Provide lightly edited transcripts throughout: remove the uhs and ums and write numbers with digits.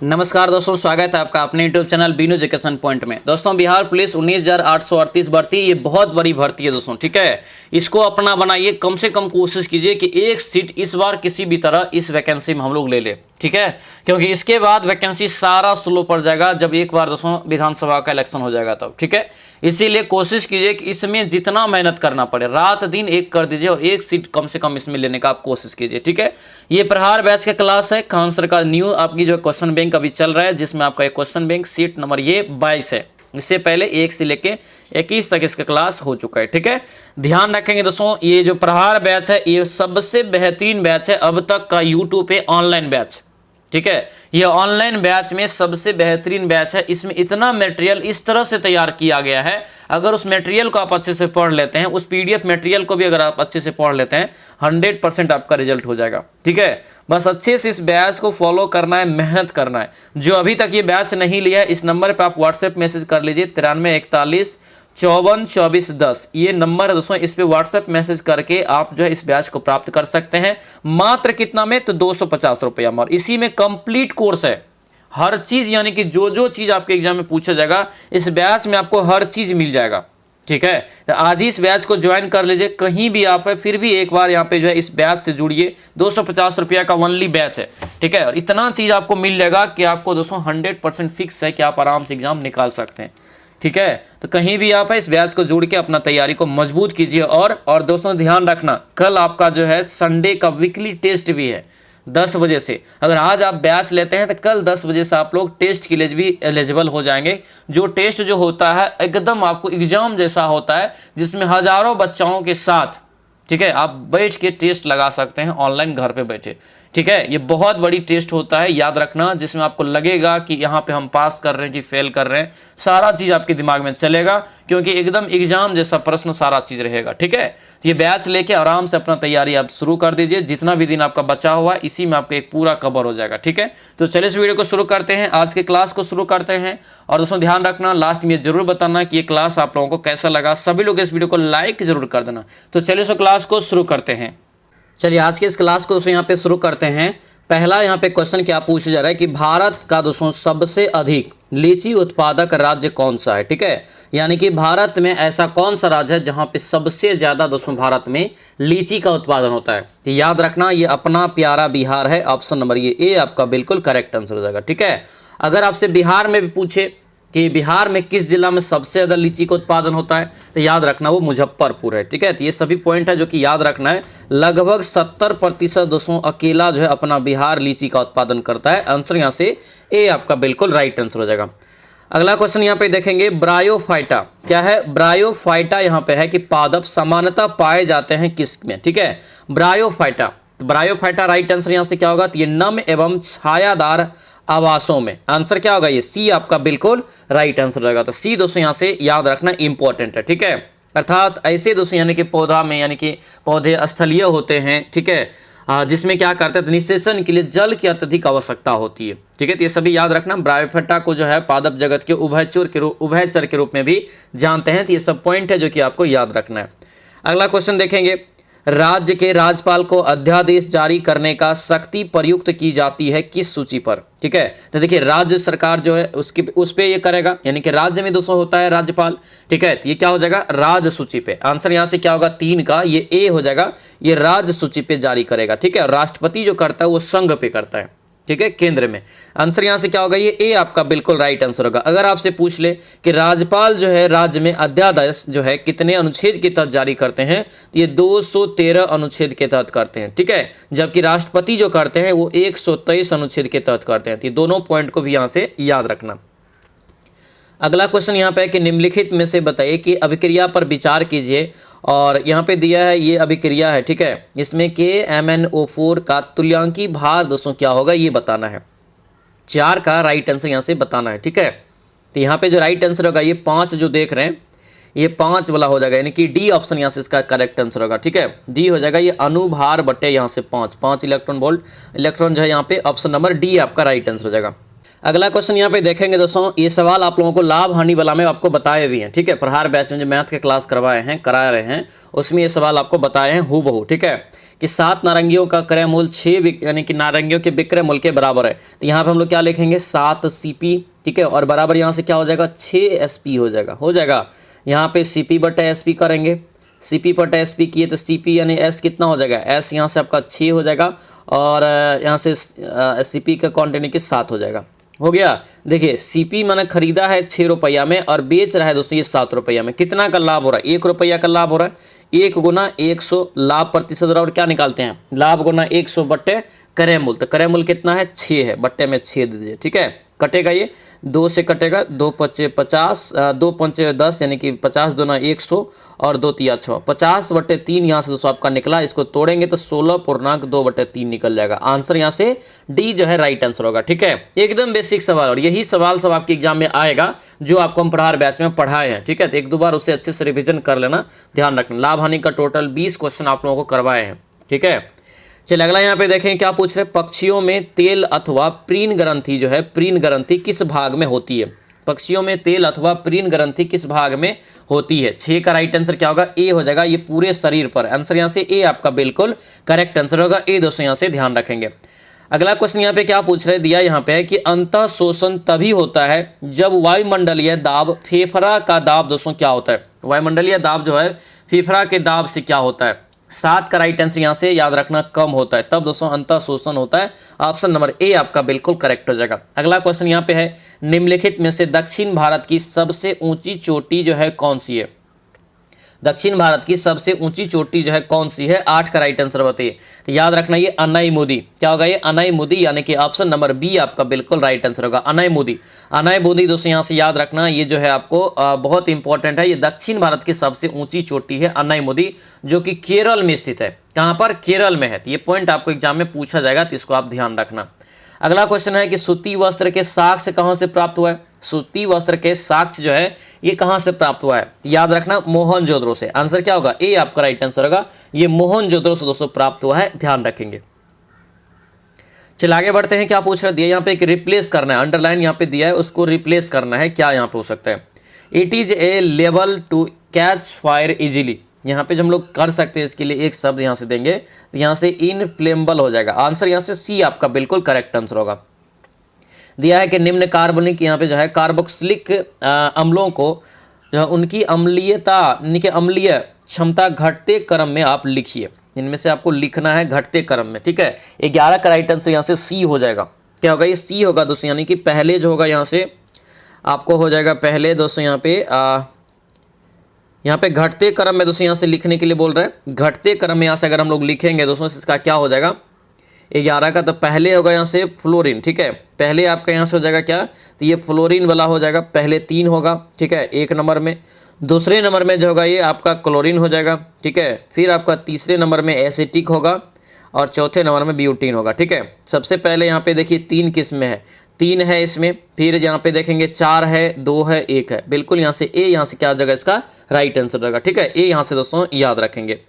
नमस्कार दोस्तों, स्वागत है आपका अपने YouTube channel Binu education point में। दोस्तों, बिहार पुलिस 19,838 भर्ती, ये बहुत बड़ी भर्ती है दोस्तों। ठीक है, इसको अपना बनाइए, कम से कम कोशिश कीजिए कि एक सीट इस बार किसी भी तरह इस वैकेंसी में हम लोग ले ले। ठीक है, क्योंकि इसके बाद वैकेंसी सारा स्लो पड़ जाएगा जब एक बार दोस्तों विधानसभा का इलेक्शन हो जाएगा तब। ठीक है, इसीलिए कोशिश कीजिए कि इसमें जितना मेहनत करना पड़े रात दिन एक कर दीजिए और एक सीट कम से कम इसमें लेने का आप कोशिश कीजिए। ठीक है, ये प्रहार बैच का क्लास है। खान सर का न्यू आपकी जो क्वेश्चन बैंक अभी चल रहा है, जिसमें आपका एक क्वेश्चन बैंक सीट नंबर ये 22 है। इससे पहले 1 से लेके 21 तक इसका क्लास हो चुका है। ठीक है, ध्यान रखेंगे दोस्तों, ये जो प्रहार बैच है ये सबसे बेहतरीन बैच है अब तक का यूट्यूब पे ऑनलाइन बैच। ठीक है, ये ऑनलाइन बैच में सबसे बेहतरीन बैच है। इसमें इतना मटेरियल इस तरह से तैयार किया गया है, अगर उस मटेरियल को आप अच्छे से पढ़ लेते हैं, उस पीडीएफ मटेरियल को भी अगर आप अच्छे से पढ़ लेते हैं, 100% आपका रिजल्ट हो जाएगा। ठीक है, बस अच्छे से इस बैच को फॉलो करना है, मेहनत करना है। जो अभी तक ये बैच नहीं लिया है, इस नंबर पर आप व्हाट्सएप मैसेज कर लीजिए 9341542410, ये नंबर है दोस्तों। इस पे व्हाट्सएप मैसेज करके आप जो है इस बैच को प्राप्त कर सकते हैं। मात्र कितना में, तो 250 रुपया में। और इसी में कंप्लीट कोर्स है, हर चीज, यानी कि जो चीज आपके एग्जाम में पूछा जाएगा इस बैच में आपको हर चीज मिल जाएगा। ठीक है, तो आज ही इस बैच को ज्वाइन कर लीजिए। कहीं भी आप है फिर भी एक बार यहाँ पे जो है इस बैच से जुड़िए। 250 रुपया का ओनली बैच है। ठीक है, और इतना चीज आपको मिल जाएगा कि आपको दोस्तों 100% फिक्स है कि आप आराम से एग्जाम निकाल सकते हैं। ठीक है, तो कहीं भी आप है इस बैच को जुड़ के अपना तैयारी को मजबूत कीजिए। और दोस्तों ध्यान रखना, कल आपका जो है संडे का वीकली टेस्ट भी है 10 बजे से। अगर आज आप बैच लेते हैं तो कल 10 बजे से आप लोग टेस्ट के लिए भी एलिजिबल हो जाएंगे। जो टेस्ट जो होता है एकदम आपको एग्जाम जैसा होता है, जिसमें हजारों बच्चाओं के साथ, ठीक है, आप बैठ के टेस्ट लगा सकते हैं ऑनलाइन घर पे बैठे। ठीक है, ये बहुत बड़ी टेस्ट होता है, याद रखना, जिसमें आपको लगेगा कि यहाँ पे हम पास कर रहे हैं कि फेल कर रहे हैं, सारा चीज़ आपके दिमाग में चलेगा, क्योंकि एकदम एग्जाम जैसा प्रश्न सारा चीज़ रहेगा। ठीक है, तो ये बैच लेके आराम से अपना तैयारी आप शुरू कर दीजिए। जितना भी दिन आपका बचा हुआ है इसी में आपका एक पूरा कवर हो जाएगा। ठीक है, तो चलिए इस वीडियो को शुरू करते हैं, आज के क्लास को शुरू करते हैं। और दोस्तों ध्यान रखना, लास्ट में जरूर बताना कि ये क्लास आप लोगों को कैसा लगा। सभी लोग इस वीडियो को लाइक जरूर कर देना। तो चलिए इस क्लास को शुरू करते हैं। चलिए आज के इस क्लास को दोस्तों यहाँ पे शुरू करते हैं। पहला यहाँ पे क्वेश्चन क्या पूछा जा रहा है कि भारत का दोस्तों सबसे अधिक लीची उत्पादक राज्य कौन सा है। ठीक है, यानी कि भारत में ऐसा कौन सा राज्य है जहाँ पे सबसे ज़्यादा दोस्तों भारत में लीची का उत्पादन होता है। तो याद रखना, ये अपना प्यारा बिहार है। ऑप्शन नंबर ये ए आपका बिल्कुल करेक्ट आंसर हो जाएगा। ठीक है, अगर आपसे बिहार में भी पूछे कि बिहार में किस जिला में सबसे ज़्यादा लीची का उत्पादन होता है, तो याद रखना वो मुजफ्फरपुर है। ठीक है, तो ये सभी पॉइंट है जो कि याद रखना है। लगभग 70% दोस्तों अकेला जो है अपना बिहार लीची का उत्पादन करता है। आंसर यहाँ से ए आपका बिल्कुल राइट आंसर हो जाएगा। अगला क्वेश्चन यहाँ पे देखेंगे, ब्रायोफाइटा क्या है। ब्रायोफाइटा यहाँ पे है कि पादप सामान्यतः पाए जाते हैं किसमें। ठीक है, ब्रायोफाइटा, तो ब्रायोफाइटा राइट आंसर यहाँ से क्या होगा, तो ये नम एवं छायादार आवासों में। आंसर क्या होगा, ये सी आपका बिल्कुल राइट आंसर रहेगा। तो सी दोस्तों यहाँ से याद रखना इंपॉर्टेंट है। ठीक है, अर्थात ऐसे दोस्तों यानी कि पौधा में, यानी कि पौधे स्थलीय होते हैं। ठीक है, जिसमें क्या करते हैं, निषेचन के लिए जल की अत्यधिक आवश्यकता होती है। ठीक है, तो ये सभी याद रखना। ब्रायोफाइटा को जो है पादप जगत के उभयचर के रूप में भी जानते हैं। तो ये सब पॉइंट है जो कि आपको याद रखना है। अगला क्वेश्चन देखेंगे, राज्य के राज्यपाल को अध्यादेश जारी करने का शक्ति प्रयुक्त की जाती है किस सूची पर। ठीक है, तो देखिए राज्य सरकार जो है उस पे ये करेगा, यानी कि राज्य में दोस्तों होता है राज्यपाल। ठीक है, तो ये क्या हो जाएगा, राज्य सूची पे। आंसर यहाँ से क्या होगा, 3 का ये ए हो जाएगा, ये राज्य सूची पे जारी करेगा। ठीक है, और राष्ट्रपति जो करता है वो संघ पे करता है। ठीक है, केंद्र में। आंसर यहाँ से क्या होगा, ये ए आपका बिल्कुल राइट आंसर होगा। अगर आपसे पूछ ले कि राज्यपाल जो है राज्य में अध्यादेश जो है कितने अनुच्छेद के तहत जारी करते हैं, तो ये 213 अनुच्छेद के तहत करते हैं। ठीक है, जबकि राष्ट्रपति जो करते हैं वो 123 अनुच्छेद के तहत करते हैं। तो ये दोनों पॉइंट को भी यहाँ से याद रखना। अगला क्वेश्चन यहाँ पे है कि निम्नलिखित में से बताइए कि अभिक्रिया पर विचार कीजिए। और यहाँ पे दिया है ये अभिक्रिया है। ठीक है, इसमें KMnO4 का तुल्यांकी भार दोस्तों क्या होगा ये बताना है। 4 का राइट आंसर यहाँ से बताना है। ठीक है, तो यहाँ पे जो राइट आंसर होगा ये 5 जो देख रहे हैं ये 5 वाला हो जाएगा, यानी कि डी ऑप्शन यहाँ से इसका करेक्ट आंसर होगा। ठीक है, डी हो जाएगा, ये अनुभार बटे यहाँ से 5 इलेक्ट्रॉन वोल्ट, इलेक्ट्रॉन जो है यहाँ पे ऑप्शन नंबर डी आपका राइट आंसर हो जाएगा। अगला क्वेश्चन यहाँ पे देखेंगे दोस्तों, ये सवाल आप लोगों को लाभ हानि वाला में आपको बताए भी हैं। ठीक है, प्रहार बैच में जो मैथ के क्लास करा रहे हैं उसमें ये सवाल आपको बताए हैं हूबहू। ठीक है, कि 7 नारंगियों का क्रय मूल्य 6 यानी कि नारंगियों के विक्रय मूल्य के बराबर है। तो यहाँ पे हम लोग क्या लिखेंगे 7 CP, ठीक है, और बराबर यहाँ से क्या हो जाएगा 6 SP हो जाएगा। यहाँ पे CP बटा SP करेंगे, CP बटा SP किए तो CP यानी S कितना हो जाएगा, S यहाँ से आपका 6 हो जाएगा और यहाँ से CP का क्वांटिटी के 7 हो जाएगा। हो गया। देखिए CP मैंने खरीदा है 6 रुपया में और बेच रहा है दोस्तों ये 7 रुपया में। कितना का लाभ हो रहा है, 1 रुपया का लाभ हो रहा है। 1 गुना 100 लाभ प्रतिशत हो रहा है। और क्या निकालते हैं, लाभ गुना 100 बट्टे क्रय मूल्य। तो क्रय मूल्य कितना है 6 है, बट्टे में 6 दे दीजिए, ठीक है। कटेगा ये 2 से कटेगा, 2 पच्चे 50, 2 पंचे 10 यानी कि 50 दूना 100 और 2 तिया 6, 50 बट्टे 3 यहाँ से दोस्तों आपका निकला। इसको तोड़ेंगे तो 16.2 बट्टे 3 निकल जाएगा। आंसर यहाँ से डी जो है राइट आंसर होगा, ठीक है। एकदम बेसिक सवाल, और यही सवाल सब आपके एग्जाम में आएगा जो आपको हम प्रहार बैच में पढ़ाए हैं, ठीक है। तो 1-2 बार उसे अच्छे से रिविजन कर लेना, ध्यान रखना। लाभ हानि का टोटल 20 क्वेश्चन आप लोगों को करवाए हैं, ठीक है। चलिए अगला यहाँ पे देखें क्या पूछ रहे हैं। पक्षियों में तेल अथवा प्रीन ग्रंथि जो है, प्रीन ग्रंथि किस भाग में होती है। पक्षियों में तेल अथवा प्रीन ग्रंथि किस भाग में होती है। 6 का राइट आंसर क्या होगा, ए हो जाएगा। ये पूरे शरीर पर, आंसर यहाँ से ए आपका बिल्कुल करेक्ट आंसर होगा। ए दोस्तों यहाँ से ध्यान रखेंगे। अगला क्वेश्चन यहाँ पे क्या पूछ रहे दिया यहाँ पे है कि अंतः शोषण तभी होता है जब वायुमंडलीय दाब, फेफड़ा का दाब दोस्तों क्या होता है। वायुमंडलीय दाब जो है फेफड़ा के दाब से क्या होता है। 7 का राइट आंसर यहाँ से याद रखना कम होता है, तब दोस्तों अंतः शोषण होता है। ऑप्शन नंबर ए आपका बिल्कुल करेक्ट हो जाएगा। अगला क्वेश्चन यहाँ पे है निम्नलिखित में से दक्षिण भारत की सबसे ऊंची चोटी जो है कौन सी है। दक्षिण भारत की सबसे ऊंची चोटी जो है कौन सी है। 8 का राइट आंसर बताइए। तो याद रखना ये अनाईमुदी, क्या होगा ये अनाईमुदी, यानी कि ऑप्शन नंबर बी आपका बिल्कुल राइट आंसर होगा, अनाईमुदी। अनाईमुदी दोस्तों यहाँ से याद रखना, ये जो है आपको बहुत इंपॉर्टेंट है। ये दक्षिण भारत की सबसे ऊंची चोटी है अनाईमुदी, जो कि केरल में स्थित है। कहाँ पर, केरल में है। तो ये पॉइंट आपको एग्जाम में पूछा जाएगा, तो इसको आप ध्यान रखना। अगला क्वेश्चन है कि सूती वस्त्र के साक्ष्य कहाँ से प्राप्त हुआ है। सूती वस्त्र के साक्ष्य जो है ये कहाँ से प्राप्त हुआ है, याद रखना मोहनजोदड़ो से। आंसर क्या होगा, ए आपका राइट आंसर होगा। ये मोहनजोदड़ो से दोस्तों प्राप्त हुआ है, ध्यान रखेंगे। चलिए आगे बढ़ते हैं। क्या पूछ रहा दिया यहाँ पे, एक रिप्लेस करना है, अंडरलाइन यहाँ पे दिया है, उसको रिप्लेस करना है। क्या यहाँ पे हो सकता है, it is a level to catch fire easily. यहाँ पे जो हम लोग कर सकते हैं इसके लिए एक शब्द यहाँ से देंगे, तो यहाँ से इनफ्लेमेबल हो जाएगा। आंसर यहाँ से सी आपका बिल्कुल करेक्ट आंसर होगा। दिया है कि निम्न कार्बनिक यहाँ पे जो है कार्बोक्सिलिक अम्लों को जो है उनकी अम्लीयता, इनके अम्लीय क्षमता घटते क्रम में आप लिखिए। इनमें से आपको लिखना है घटते क्रम में, ठीक है। 11 का राइट आंसर यहाँ से सी हो जाएगा। क्या होगा, ये सी होगा दोस्तों, यानी कि पहले जो होगा यहाँ से आपको हो जाएगा पहले दोस्तों यहाँ पे घटते क्रम में दोस्तों यहाँ से लिखने के लिए बोल रहे हैं। घटते क्रम में यहाँ से अगर हम लोग लिखेंगे दोस्तों इसका क्या हो जाएगा, 11 का तो पहले होगा यहाँ से फ्लोरीन, ठीक है। पहले आपका यहाँ से हो जाएगा क्या, तो ये फ्लोरीन वाला हो जाएगा, पहले 3 होगा, ठीक है, 1 नंबर में। दूसरे नंबर में जो होगा ये आपका क्लोरीन हो जाएगा, ठीक है। फिर आपका तीसरे नंबर में एसिटिक होगा और चौथे नंबर में ब्यूटीन होगा, ठीक है। सबसे पहले यहाँ पे देखिए 3 किस्में हैं, 3 है इसमें, फिर यहाँ पे देखेंगे 4 है, 2 है, 1 है। बिल्कुल यहाँ से ए, यहाँ से क्या हो जाएगा इसका राइट आंसर रहेगा, ठीक है। ए यहाँ से दोस्तों याद रखेंगे।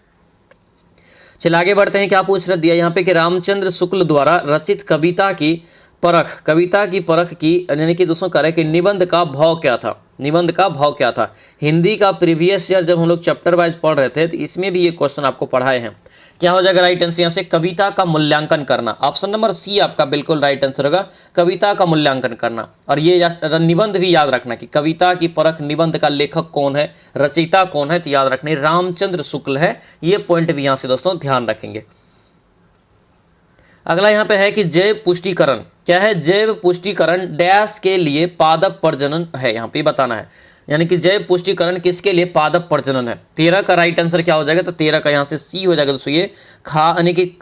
चलिए आगे बढ़ते हैं। क्या पूछ रहा दिया यहाँ पे कि रामचंद्र शुक्ल द्वारा रचित कविता की परख की यानी कि दोस्तों करें कि निबंध का भाव क्या था। निबंध का भाव क्या था। हिंदी का प्रीवियस ईयर जब हम लोग चैप्टर वाइज पढ़ रहे थे तो इसमें भी ये क्वेश्चन आपको पढ़ाए हैं। क्या हो जाएगा राइट आंसर यहाँ से, कविता का मूल्यांकन करना। ऑप्शन नंबर सी आपका बिल्कुल राइट आंसर होगा, कविता का मूल्यांकन करना। और ये निबंध भी याद रखना कि कविता की परख निबंध का लेखक कौन है, रचयिता कौन है, तो याद रखने रामचंद्र शुक्ल है। ये पॉइंट भी यहाँ से दोस्तों ध्यान रखेंगे। अगला यहाँ पे है कि जैव पुष्टिकरण क्या है। जैव पुष्टिकरण डैश के लिए पादप प्रजनन है, यहाँ पे बताना है। यानी कि जैव पुष्टिकरण किसके लिए, पादप प्रजनन है। 13 का राइट आंसर क्या हो जाएगा, तो 13 का यहाँ से सी हो जाएगा दोस्तों। ये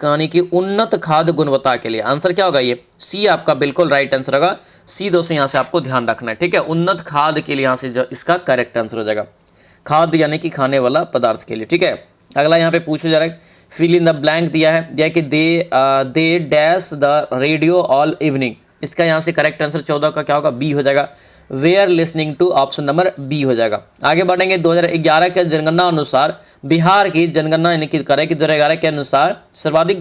यानी कि उन्नत खाद्य गुणवत्ता के लिए। आंसर क्या होगा, ये सी आपका बिल्कुल राइट आंसर होगा। सी दोस्तों यहाँ से आपको ध्यान रखना है, ठीक है। उन्नत खाद्य के लिए यहाँ से जो इसका करेक्ट आंसर हो जाएगा, खाद्य यानी कि खाने वाला पदार्थ के लिए, ठीक है। अगला यहाँ पे पूछा जा रहा है, फिल इन द ब्लैंक दिया है, जैसे कि they dash the radio all evening. इसका यहाँ से करेक्ट आंसर 14 का क्या होगा, बी हो जाएगा। Were listening to, option number B हो जाएगा। आगे बढ़ेंगे। 2011 के जनगणना अनुसार बिहार की जनगणना यानी कि करें कि 2011 के अनुसार सर्वाधिक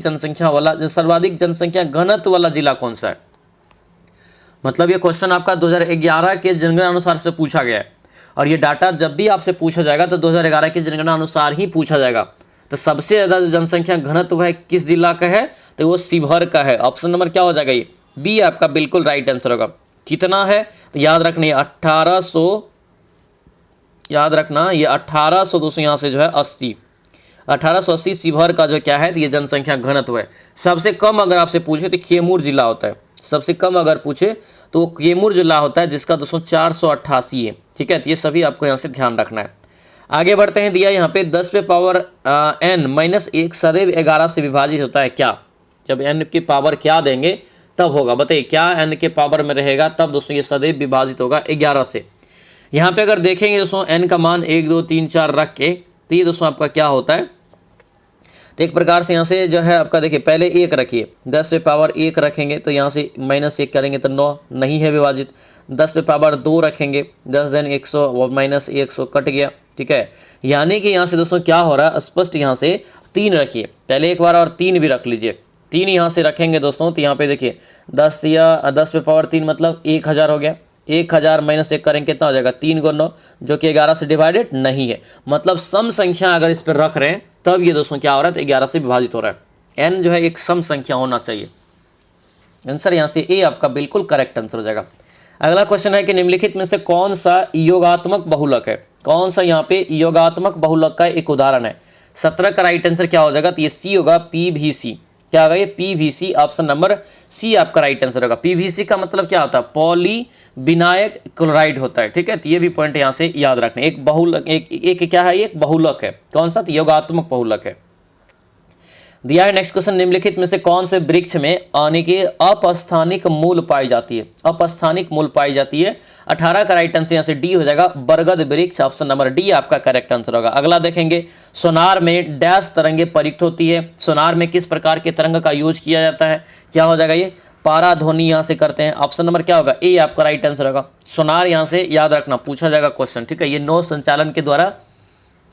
जनसंख्या घनत्व वाला जिला कौन सा है। मतलब ये क्वेश्चन आपका 2011 के जनगणना अनुसार से पूछा गया है, और ये डाटा जब भी आपसे पूछा जाएगा तो 2011 के जनगणना अनुसार ही पूछा जाएगा। तो सबसे ज़्यादा जो जनसंख्या घनत्व है किस जिला का है, तो वो शिवहर का है। ऑप्शन नंबर क्या हो जाएगा, ये बी आपका बिल्कुल राइट आंसर होगा। कितना है तो याद रखना, ये 1800, याद रखना ये 1800 दोस्तों यहाँ से जो है 80, 1880 शिवहर का जो क्या है तो ये जनसंख्या घनत्व है। सबसे कम अगर आपसे पूछे तो कैमूर जिला होता है, सबसे कम अगर पूछे तो कैमूर जिला होता है जिसका दोस्तों 488 है। ठीक है, तो ये सभी आपको यहाँ से ध्यान रखना है। आगे बढ़ते हैं, दिया यहाँ पे 10 पे पावर n-1 सदैव 11 से विभाजित होता है क्या। जब n की पावर क्या देंगे तब होगा, बताइए क्या n के पावर में रहेगा तब दोस्तों ये सदैव विभाजित होगा 11 से। यहाँ पे अगर देखेंगे दोस्तों n का मान 1 2 3 4 रख के, तो ये दोस्तों आपका क्या होता है, तो एक प्रकार से यहाँ से जो है आपका देखिए पहले 1 रखिए, 10 पे पावर 1 रखेंगे तो यहाँ से -1 करेंगे तो 9 नहीं है विभाजित। 10 पे पावर 2 रखेंगे, 10 दिन 100 -100 कट गया। ठीक है, यानी कि यहाँ से दोस्तों क्या हो रहा है, स्पष्ट यहाँ से 3 रखिए, पहले एक बार और 3 भी रख लीजिए। 3 यहाँ से रखेंगे दोस्तों तो यहाँ पे देखिए 10 पे पावर 3 मतलब 1000 हो गया। 1000 -1 करेंगे कितना हो जाएगा, 3 × 9 जो कि 11 से डिवाइडेड नहीं है। मतलब सम संख्या अगर इस पर रख रहे हैं तब ये दोस्तों क्या हो रहा है, तो 11 से विभाजित हो रहा है। n जो है एक सम संख्या होना चाहिए। आंसर यहाँ से ए आपका बिल्कुल करेक्ट आंसर हो जाएगा। अगला क्वेश्चन है कि निम्नलिखित में से कौन सा योगात्मक बहुलक है, कौन सा यहाँ पे योगात्मक बहुलक का एक उदाहरण है। 17 का राइट आंसर क्या हो जाएगा, तो ये सी होगा, PVC। क्या होगा ये, PVC। ऑप्शन नंबर सी आपका राइट आंसर होगा। PVC का मतलब क्या होता है, पॉली विनायक क्लोराइड होता है। ठीक है, तो ये भी पॉइंट यहाँ से याद रखना। एक बहुलक, एक क्या है, एक बहुलक है, कौन सा, तो योगात्मक बहुलक है। दिया है नेक्स्ट क्वेश्चन, निम्नलिखित में से कौन से वृक्ष में यानी कि अपस्थानिक मूल पाई जाती है, अपस्थानिक मूल पाई जाती है। 18 का राइट आंसर यहाँ से डी हो जाएगा, बरगद वृक्ष। ऑप्शन नंबर डी आपका करेक्ट आंसर होगा। अगला देखेंगे, सोनार में डैश तरंगे प्रयुक्त होती है। सोनार में किस प्रकार के तरंग का यूज किया जाता है, क्या हो जाएगा ये, पाराध्वनि यहाँ से करते हैं। ऑप्शन नंबर क्या होगा, ए आपका राइट आंसर होगा। सोनार यहाँ से याद रखना पूछा जाएगा क्वेश्चन। ठीक है, ये नौ संचालन के द्वारा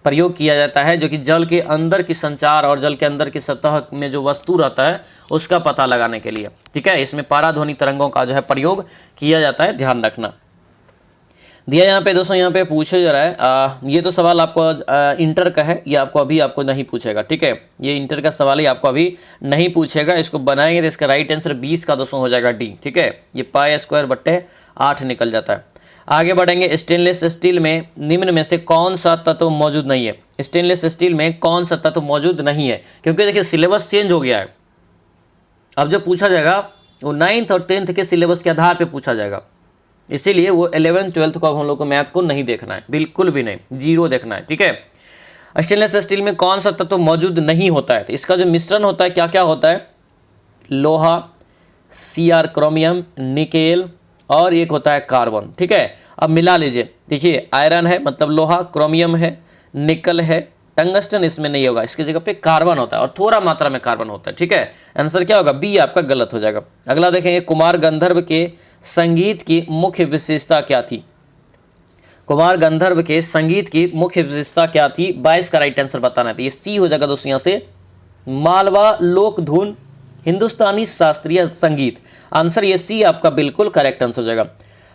प्रयोग किया जाता है, जो कि जल के अंदर की संचार और जल के अंदर की सतह में जो वस्तु रहता है उसका पता लगाने के लिए। ठीक है, इसमें पाराध्वनि तरंगों का जो है प्रयोग किया जाता है, ध्यान रखना। दिया यहाँ पे दोस्तों, यहाँ पे पूछा जा रहा है, ये तो सवाल आपको इंटर का है, ये आपको अभी आपको नहीं पूछेगा। ठीक है, ये इंटर का सवाल ही आपको अभी नहीं पूछेगा। इसको बनाएंगे तो इसका राइट आंसर 20 का दोस्तों हो जाएगा डी। ठीक है, ये π² निकल जाता है। आगे बढ़ेंगे, स्टेनलेस स्टील में निम्न में से कौन सा तत्व मौजूद नहीं है। स्टेनलेस स्टील में कौन सा तत्व मौजूद नहीं है, क्योंकि देखिए सिलेबस चेंज हो गया है। अब जो पूछा जाएगा वो 9th और 10th के सिलेबस के आधार पे पूछा जाएगा, इसीलिए वो 11th 12th को अब हम लोग को मैथ को नहीं देखना है, बिल्कुल भी नहीं, 0 देखना है। ठीक है, स्टेनलेस स्टील में कौन सा तत्व मौजूद नहीं होता है, तो इसका जो मिश्रण होता है क्या क्या होता है, लोहा, Cr क्रोमियम, निकेल और एक होता है कार्बन। ठीक है, अब मिला लीजिए, देखिए आयरन है मतलब लोहा, क्रोमियम है, निकल है, टंगस्टन इसमें नहीं होगा, इसकी जगह पे कार्बन होता है और थोड़ा मात्रा में कार्बन होता है। ठीक है, आंसर क्या होगा, बी आपका गलत हो जाएगा। अगला देखेंगे, कुमार गंधर्व के संगीत की मुख्य विशेषता क्या थी। कुमार गंधर्व के संगीत की मुख्य विशेषता क्या थी, 22 का राइट आंसर बताना है, तो ये सी हो जाएगा दोस्तों यहाँ से, मालवा लोक धुन हिंदुस्तानी शास्त्रीय संगीत। आंसर ये सी आपका बिल्कुल करेक्ट आंसर हो जाएगा।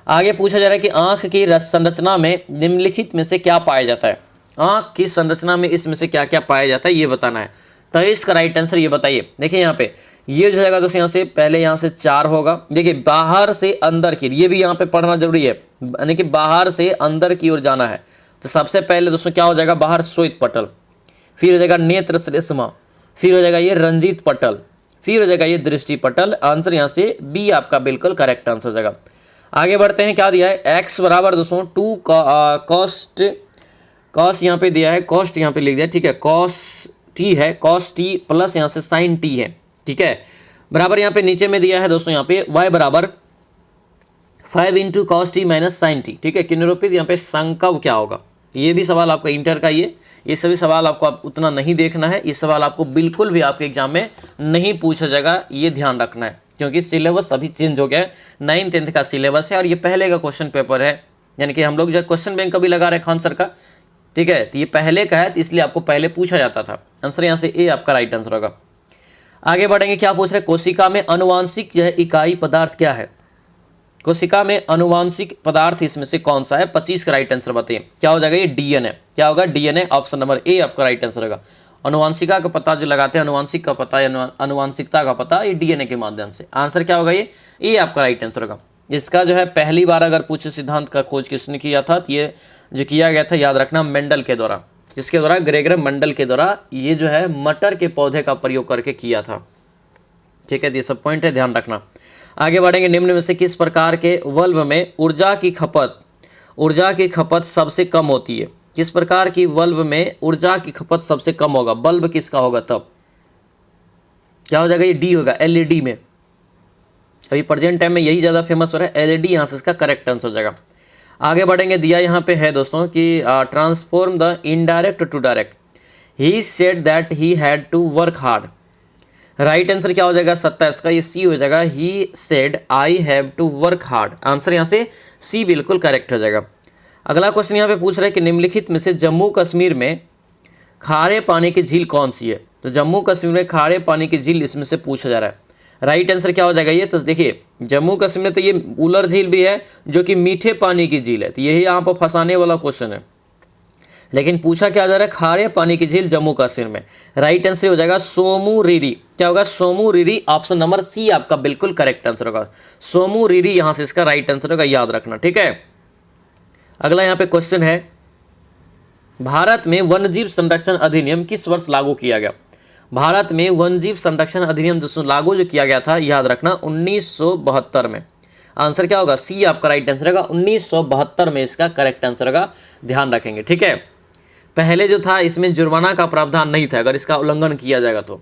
आगे पूछा जा रहा है कि आंख की संरचना में निम्नलिखित में से क्या पाया जाता है। आंख की संरचना में इसमें से क्या क्या पाया जाता है ये बताना है, तो इसका राइट आंसर ये बताइए। देखिए यहाँ पे ये जो जाएगा दोस्तों यहाँ से पहले यहाँ से 4 होगा, देखिए बाहर से अंदर की, ये भी यहाँ पे पढ़ना जरूरी है, यानी कि बाहर से अंदर की ओर जाना है। तो सबसे पहले दोस्तों क्या हो जाएगा, बाहर श्वेत पटल, फिर हो जाएगा नेत्र श्लेष्मा, फिर हो जाएगा ये रंजित पटल, फिर हो जाएगा ये दृष्टि पटल। आंसर यहाँ से बी आपका बिल्कुल करेक्ट आंसर हो जाएगा। आगे बढ़ते हैं, क्या दिया है, x बराबर दोस्तों 2 कॉस यहाँ पे दिया है, कॉस्ट यहाँ पे लिख दिया। ठीक है, कॉस टी है, कॉस टी प्लस यहाँ से साइन टी है। ठीक है, बराबर यहाँ पे नीचे में दिया है दोस्तों यहाँ पे y बराबर 5 × cos t - sin t। ठीक है, किन्निरूपित यहाँ पे संकव क्या होगा, ये भी सवाल आपका इंटर का ये सभी सवाल आपको उतना नहीं देखना है, ये सवाल आपको बिल्कुल भी आपके एग्जाम में नहीं पूछा जाएगा, ये ध्यान रखना है, क्योंकि सिलेबस अभी चेंज हो गया है। 9th 10th का सिलेबस है और ये पहले का क्वेश्चन पेपर है, यानी कि हम लोग जो क्वेश्चन बैंक कभी लगा रहे हैं खान सर का। ठीक है, तो ये पहले का है, तो इसलिए आपको पहले पूछा जाता था। आंसर यहाँ से ए आपका राइट आंसर होगा। आगे बढ़ेंगे, क्या पूछ रहे, कोशिका में अनुवांशिक यह इकाई पदार्थ क्या है। कोशिका में अनुवांशिक पदार्थ इसमें से कौन सा है, 25 का राइट आंसर बताइए। क्या हो जाएगा, ये डीएनए। क्या होगा, डीएनए। ऑप्शन नंबर ए आपका राइट आंसर होगा। अनुवांशिका का पता जो लगाते हैं, अनुवांशिक का पता या अनुवांशिकता का पता, ये डीएनए के माध्यम से। आंसर क्या होगा ये आपका राइट आंसर होगा। इसका जो है पहली बार अगर पूछे सिद्धांत का खोज किसने किया था, तो ये जो किया गया था याद रखना मेंडल के द्वारा, जिसके द्वारा ग्रेगर मेंडल के द्वारा ये जो है मटर के पौधे का प्रयोग करके किया था। ठीक है, तो ये सब पॉइंट है, ध्यान रखना। आगे बढ़ेंगे। निम्न में से किस प्रकार के बल्ब में ऊर्जा की खपत सबसे कम होती है? किस प्रकार की बल्ब में ऊर्जा की खपत सबसे कम होगा? बल्ब किसका होगा तब? क्या हो जाएगा? ये डी होगा, एलईडी में। अभी प्रेजेंट टाइम में यही ज़्यादा फेमस हो रहा है, एलईडी यहाँ से इसका करेक्ट आंसर हो जाएगा। आगे बढ़ेंगे। दिया यहाँ पे है दोस्तों कि transform the indirect to direct, he said that he had to work hard. Right answer क्या हो जाएगा 27 का? ये सी हो जाएगा, he said I have to work hard. Answer यहाँ से सी बिल्कुल करेक्ट हो जाएगा। अगला क्वेश्चन यहाँ पे पूछ रहा है कि निम्नलिखित में से जम्मू कश्मीर में खारे पानी की झील कौन सी है? तो जम्मू कश्मीर में खारे पानी की झील इसमें से पूछा जा रहा है। राइट आंसर क्या हो जाएगा ये? तो देखिए जम्मू कश्मीर में तो ये उलर झील भी है जो कि मीठे पानी की झील है, तो यही यहाँ पर फंसाने वाला क्वेश्चन है। लेकिन पूछा क्या जा रहा है? खारे पानी की झील जम्मू कश्मीर में। राइट आंसर हो जाएगा सोमू रिरी। क्या होगा? सोमू रिरी। ऑप्शन नंबर सी आपका बिल्कुल करेक्ट आंसर होगा, सोमू रिरी यहाँ से इसका राइट आंसर होगा, याद रखना। ठीक है, अगला यहाँ पे क्वेश्चन है, भारत में वन्यजीव संरक्षण अधिनियम किस वर्ष लागू किया गया? भारत में वन्यजीव संरक्षण अधिनियम दोस्तों लागू जो किया गया था, याद रखना 1972 में। आंसर क्या होगा? सी आपका राइट आंसर होगा, 1972 में इसका करेक्ट आंसर होगा, ध्यान रखेंगे। ठीक है, पहले जो था इसमें जुर्माना का प्रावधान नहीं था अगर इसका उल्लंघन किया जाएगा तो,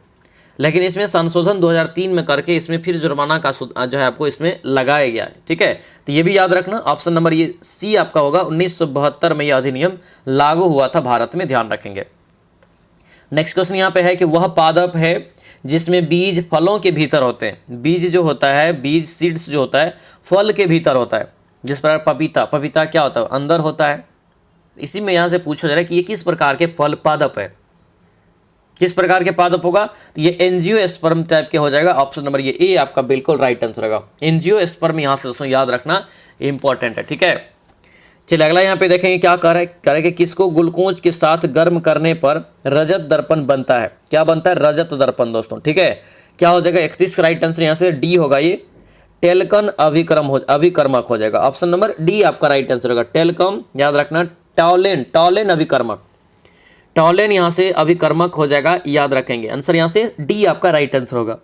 लेकिन इसमें संशोधन 2003 में करके इसमें फिर जुर्माना का जो है आपको इसमें लगाया गया है। ठीक है, तो ये भी याद रखना। ऑप्शन नंबर ये सी आपका होगा, 1972 में यह अधिनियम लागू हुआ था भारत में, ध्यान रखेंगे। नेक्स्ट क्वेश्चन यहाँ पे है कि वह पादप है जिसमें बीज फलों के भीतर होते हैं। बीज जो होता है, बीज सीड्स जो होता है फल के भीतर होता है। जिस प्रकार पपीता क्या होता है? अंदर होता है। इसी में यहाँ से पूछा जा रहा है कि ये किस प्रकार के फल पादप है, किस प्रकार के पादप होगा? तो ये एंजियोस्पर्म टाइप के हो जाएगा। ऑप्शन नंबर ये ए आपका बिल्कुल राइट आंसर होगा, एंजियोस्पर्म। यहाँ से दोस्तों याद रखना इंपॉर्टेंट है। ठीक है, चलिए अगला यहाँ पे देखेंगे क्या करेंगे, किसको ग्लूकोज के साथ गर्म करने पर रजत दर्पण बनता है? क्या बनता है? रजत दर्पण दोस्तों। ठीक है, क्या हो जाएगा? 31 का राइट आंसर यहाँ से डी होगा, ये टेलकन अभिकर्मक हो जाएगा। ऑप्शन नंबर डी आपका राइट आंसर होगा, टेलकम। याद रखना टॉलेन अभिकर्मक, टॉलेन यहाँ से अभिकर्मक हो जाएगा, याद रखेंगे। आंसर यहाँ से डी आपका राइट आंसर होगा,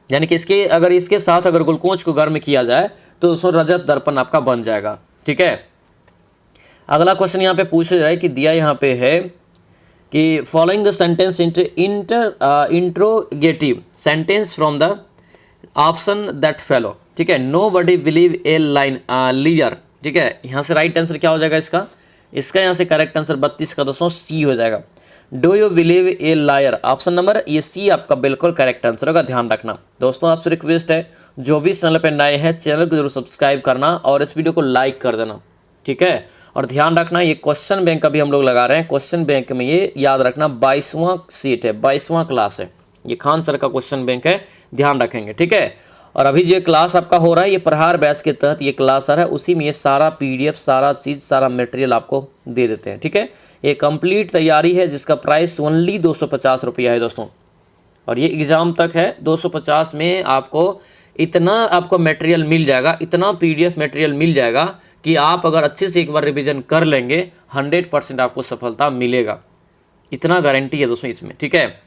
यानी कि इसके साथ अगर ग्लूकोज को गर्म किया जाए तो उसमें रजत दर्पण आपका बन जाएगा। ठीक है, अगला क्वेश्चन यहाँ पे पूछा जाए कि दिया यहाँ पे है कि following the sentence interrogative sentence from the option that follow. ठीक है, nobody believe a leader. ठीक है, यहाँ से राइट आंसर क्या हो जाएगा इसका यहाँ से करेक्ट आंसर 32 का दोस्तों सी हो जाएगा, do you believe A lawyer. Option number ये सी आपका बिल्कुल करेक्ट आंसर होगा, ध्यान रखना। दोस्तों आपसे रिक्वेस्ट है जो भी चैनल पर नए हैं चैनल को जरूर सब्सक्राइब करना और इस वीडियो को लाइक कर देना। ठीक है, और ध्यान रखना ये क्वेश्चन बैंक अभी हम लोग लगा रहे हैं, क्वेश्चन बैंक में ये याद रखना 22वां सीट है, 22वां क्लास है, ये खान सर का क्वेश्चन बैंक है, ध्यान रखेंगे। ठीक है, और अभी जो क्लास आपका हो रहा है ये प्रहार बैच के तहत ये क्लास आ रहा है, उसी में ये सारा पीडीएफ सारा चीज़ सारा मटेरियल आपको दे देते हैं। ठीक है, ये कंप्लीट तैयारी है जिसका प्राइस ओनली 250 रुपया है दोस्तों, और ये एग्ज़ाम तक है। 250 में आपको इतना आपको मटेरियल मिल जाएगा, इतना पीडीएफ मटेरियल मिल जाएगा कि आप अगर अच्छे से एक बार रिवीजन कर लेंगे 100% आपको सफलता मिलेगा, इतना गारंटी है दोस्तों इसमें। ठीक है,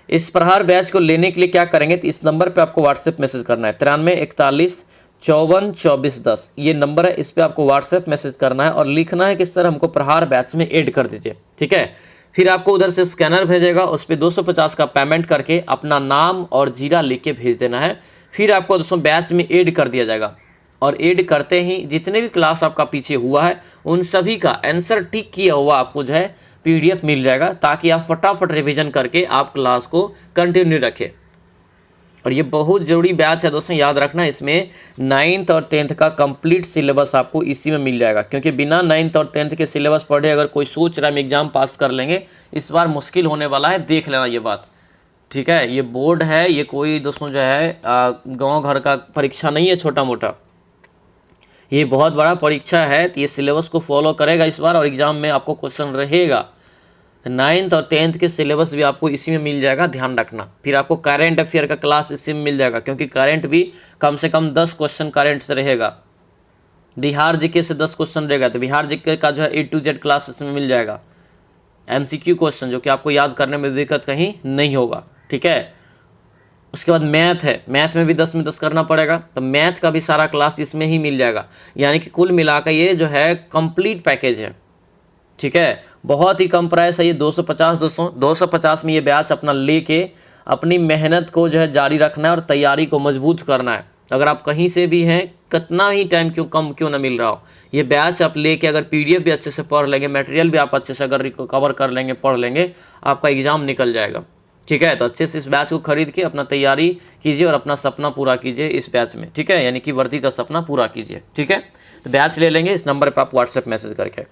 इस प्रहार बैच को लेने के लिए क्या करेंगे तो इस नंबर पे आपको व्हाट्सएप मैसेज करना है, 93 41 54 24 10 ये नंबर है, इस पर आपको व्हाट्सएप मैसेज करना है और लिखना है कि सर हमको प्रहार बैच में ऐड कर दीजिए। ठीक है, फिर आपको उधर से स्कैनर भेजेगा, उस पर 250 का पेमेंट करके अपना नाम और जीरा लिख के भेज देना है। फिर आपको दोस्तों बैच में ऐड कर दिया जाएगा, और ऐड करते ही जितने भी क्लास आपका पीछे हुआ है उन सभी का आंसर टिक किया हुआ आपको जो है पीडीएफ मिल जाएगा, ताकि आप फटाफट रिवीजन करके आप क्लास को कंटिन्यू रखें। और ये बहुत ज़रूरी बैच है दोस्तों, याद रखना इसमें 9th और 10th का कंप्लीट सिलेबस आपको इसी में मिल जाएगा, क्योंकि बिना 9th और 10th के सिलेबस पढ़े अगर कोई सोच रहा है हम एग्ज़ाम पास कर लेंगे, इस बार मुश्किल होने वाला है, देख लेना ये बात। ठीक है, ये बोर्ड है, ये कोई दोस्तों जो है गाँव घर का परीक्षा नहीं है छोटा मोटा, ये बहुत बड़ा परीक्षा है। तो ये सिलेबस को फॉलो करेगा इस बार और एग्ज़ाम में आपको क्वेश्चन रहेगा, 9th और 10th के सिलेबस भी आपको इसी में मिल जाएगा, ध्यान रखना। फिर आपको करंट अफेयर का क्लास इसी में मिल जाएगा, क्योंकि करंट भी कम से कम 10 क्वेश्चन करंट से रहेगा। बिहार जीके से 10 क्वेश्चन रहेगा, तो बिहार जीके का जो है A to Z क्लास इसमें मिल जाएगा। MCQ क्वेश्चन जो कि आपको याद करने में दिक्कत कहीं नहीं होगा, ठीक है। उसके बाद मैथ है, मैथ में भी 10 में 10 करना पड़ेगा, तो मैथ का भी सारा क्लास इसमें ही मिल जाएगा। यानी कि कुल मिलाकर ये जो है कंप्लीट पैकेज है, ठीक है। बहुत ही कम प्राइस है ये, 250 में ये बैच अपना लेके अपनी मेहनत को जो है जारी रखना है और तैयारी को मजबूत करना है। अगर आप कहीं से भी हैं, कितना ही टाइम क्यों ना मिल रहा हो, ये बैच आप लेके अगर PDF भी अच्छे से पढ़ लेंगे, मटेरियल भी आप अच्छे से अगर कवर कर लेंगे, पढ़ लेंगे, आपका एग्ज़ाम निकल जाएगा, ठीक है। तो अच्छे से इस बैच को खरीद के अपना तैयारी कीजिए और अपना सपना पूरा कीजिए इस बैच में, ठीक है। यानी कि वर्दी का सपना पूरा कीजिए, ठीक है। तो बैच ले लेंगे, इस नंबर पर आप व्हाट्सएप मैसेज करके।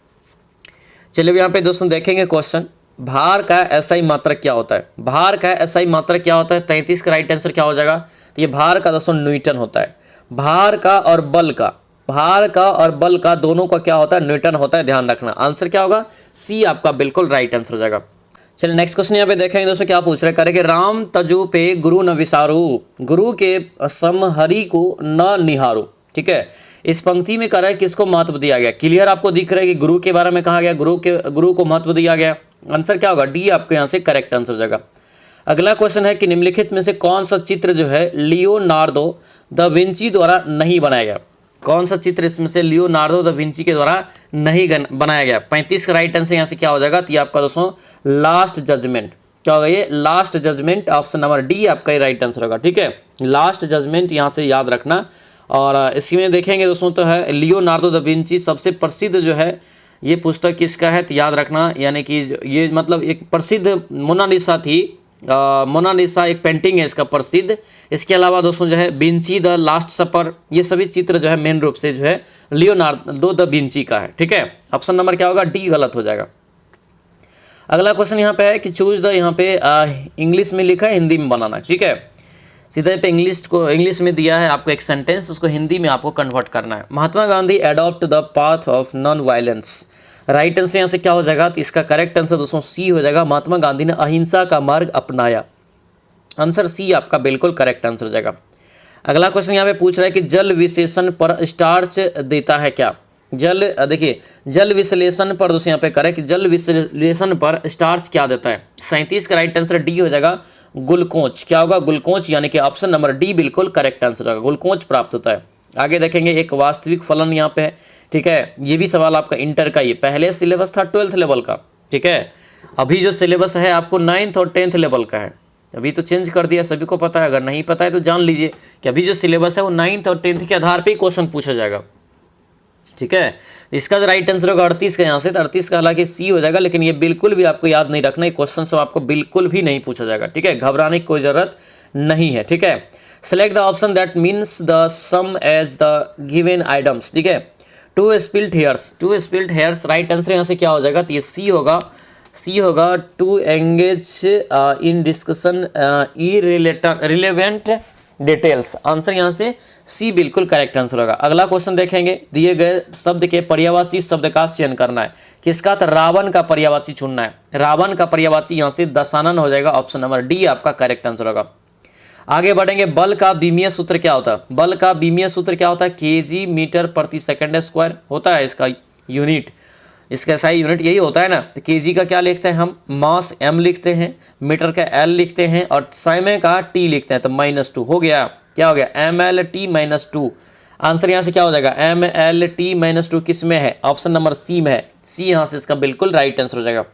चलिए यहाँ पे दोस्तों देखेंगे क्वेश्चन, भार का SI मात्रक क्या होता है। भार का SI मात्रक क्या होता है, 33 का राइट आंसर क्या हो जाएगा। तो ये भार का दोस्तों न्यूटन होता है। भार का और बल का दोनों का क्या होता है, न्यूटन होता है, ध्यान रखना। आंसर क्या होगा, C आपका बिल्कुल राइट आंसर हो जाएगा। चलिए नेक्स्ट क्वेश्चन यहाँ पे देखेंगे दोस्तों, क्या पूछ रहे हैं, करेंगे राम तजु पे गुरु न विसारू, गुरु के समहरि को न निहारो, ठीक है। इस पंक्ति में करें किसको महत्व दिया गया, क्लियर आपको दिख रहा है कि गुरु के बारे में कहा गया, गुरु को महत्व दिया गया। आंसर क्या होगा, D आपके यहाँ से करेक्ट आंसर हो जाएगा। अगला क्वेश्चन है कि निम्नलिखित में से कौन सा चित्र जो है लियोनार्दो द विंची द्वारा नहीं बनाया गया। कौन सा चित्र इसमें से लियोनार्दो द विंची के द्वारा नहीं बनाया गया। 35 का राइट आंसर यहाँ से क्या हो जाएगा, तो ये आपका दोस्तों लास्ट जजमेंट, क्या होगा ये last judgement, option number D आपका ये राइट आंसर होगा, ठीक है। लास्ट जजमेंट यहाँ से याद रखना। और इसमें देखेंगे दोस्तों तो है लियोनार्दो द विंची, सबसे प्रसिद्ध जो है ये पुस्तक किसका है, तो याद रखना। यानी कि ये मतलब एक प्रसिद्ध मोनालिसा थी, मोनालिसा एक पेंटिंग है इसका प्रसिद्ध। इसके अलावा दोस्तों जो है विंची द लास्ट सपर, ये सभी चित्र जो है मेन रूप से जो है लियोनार्दो द विंची का है, ठीक है। ऑप्शन नंबर क्या होगा, D गलत हो जाएगा। अगला क्वेश्चन यहाँ पे है कि चूज द, यहाँ पे इंग्लिश में लिखा है, हिंदी में बनाना, ठीक है। सीधे पे इंग्लिश में दिया है आपको एक सेंटेंस, उसको हिंदी में आपको कन्वर्ट करना है। Mahatma Gandhi adopt the path of non violence, right answer यहाँ से क्या हो जाएगा, तो इसका करेक्ट आंसर दोस्तों C हो जाएगा। महात्मा गांधी ने अहिंसा का मार्ग अपनाया, आंसर C आपका बिल्कुल करेक्ट आंसर हो जाएगा। अगला क्वेश्चन यहाँ पे पूछ रहा है कि जल विश्लेषण पर स्टार्च देता है क्या। देखिए जल विश्लेषण पर दोस्तों यहाँ पे करें कि जल विश्लेषण पर स्टार्च क्या देता है। 37 का राइट आंसर D हो जाएगा, ग्लूकोज। क्या होगा, ग्लूकोज, यानी कि ऑप्शन नंबर D बिल्कुल करेक्ट आंसर होगा, ग्लूकोज प्राप्त होता है। आगे देखेंगे एक वास्तविक फलन यहाँ पे है, ठीक है। ये भी सवाल आपका इंटर का, ये पहले सिलेबस था 12th लेवल का, ठीक है। अभी जो सिलेबस है आपको 9th और 10th लेवल का है, अभी तो चेंज कर दिया, सभी को पता है। अगर नहीं पता है तो जान लीजिए कि अभी जो सिलेबस है वो 9th और 10th के आधार पर ही क्वेश्चन पूछा जाएगा, ठीक है। इसका जो राइट आंसर होगा 38 का, यहाँ से 38 का हालांकि C हो जाएगा, लेकिन ये बिल्कुल भी आपको याद नहीं रखना, ये क्वेश्चन सब आपको बिल्कुल भी नहीं पूछा जाएगा, ठीक है। घबराने की कोई जरूरत नहीं है, ठीक है। Select the option that means the same as the given items, ठीक है। To split hairs, right answer यहाँ से क्या हो जाएगा, तो ये C होगा। To engage in discussion irrelevant details, answer यहाँ से C बिल्कुल करेक्ट आंसर होगा। अगला क्वेश्चन देखेंगे, दिए गए शब्द के पर्यायवाची शब्द का चयन करना है। किसका, तो रावण का पर्यायवाची चुनना है। रावण का पर्यायवाची यहाँ से दशानन हो जाएगा, ऑप्शन नंबर D आपका करेक्ट आंसर होगा। आगे बढ़ेंगे, बल का विमीय सूत्र क्या होता है। बल का विमीय सूत्र क्या होता है, kg मीटर प्रति सेकंड स्क्वायर होता है इसका यूनिट, इसका SI यूनिट यही होता है ना। तो kg का क्या लिखते हैं हम, मास M लिखते हैं, मीटर का L लिखते हैं और समय का T लिखते हैं, तो -2 हो गया। क्या हो गया, MLT -2। आंसर यहाँ से क्या हो जाएगा, MLT -2 किस में है, ऑप्शन नंबर C में है। C यहाँ से इसका बिल्कुल राइट आंसर हो जाएगा।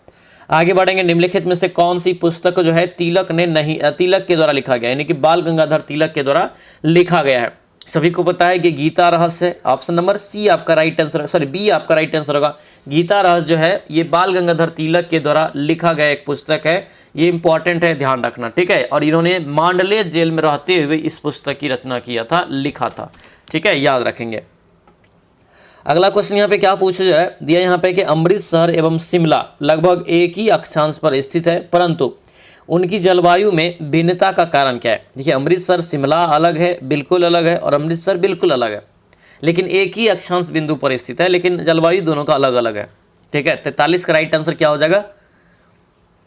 आगे बढ़ेंगे, निम्नलिखित में से कौन सी पुस्तक जो है तिलक के द्वारा लिखा गया, यानी कि बाल गंगाधर तिलक के द्वारा लिखा गया है। सभी को पता है कि गीता रहस्य, ऑप्शन नंबर C आपका राइट आंसर, B आपका राइट आंसर होगा। गीता रहस्य जो है ये बाल गंगाधर तिलक के द्वारा लिखा गया एक पुस्तक है, ये इंपॉर्टेंट है, ध्यान रखना, ठीक है। और इन्होंने मांडले जेल में रहते हुए इस पुस्तक की रचना किया था, लिखा था, ठीक है, याद रखेंगे। अगला क्वेश्चन यहाँ पे क्या पूछा जा रहा है, दिया यहाँ पे कि अमृतसर एवं शिमला लगभग एक ही अक्षांश पर स्थित है, परंतु उनकी जलवायु में भिन्नता का कारण क्या है। देखिए अमृतसर शिमला अलग है, बिल्कुल अलग है, और अमृतसर बिल्कुल अलग है, लेकिन एक ही अक्षांश बिंदु पर स्थित है, लेकिन जलवायु दोनों का अलग अलग है, ठीक है। 43 का राइट आंसर क्या हो जाएगा,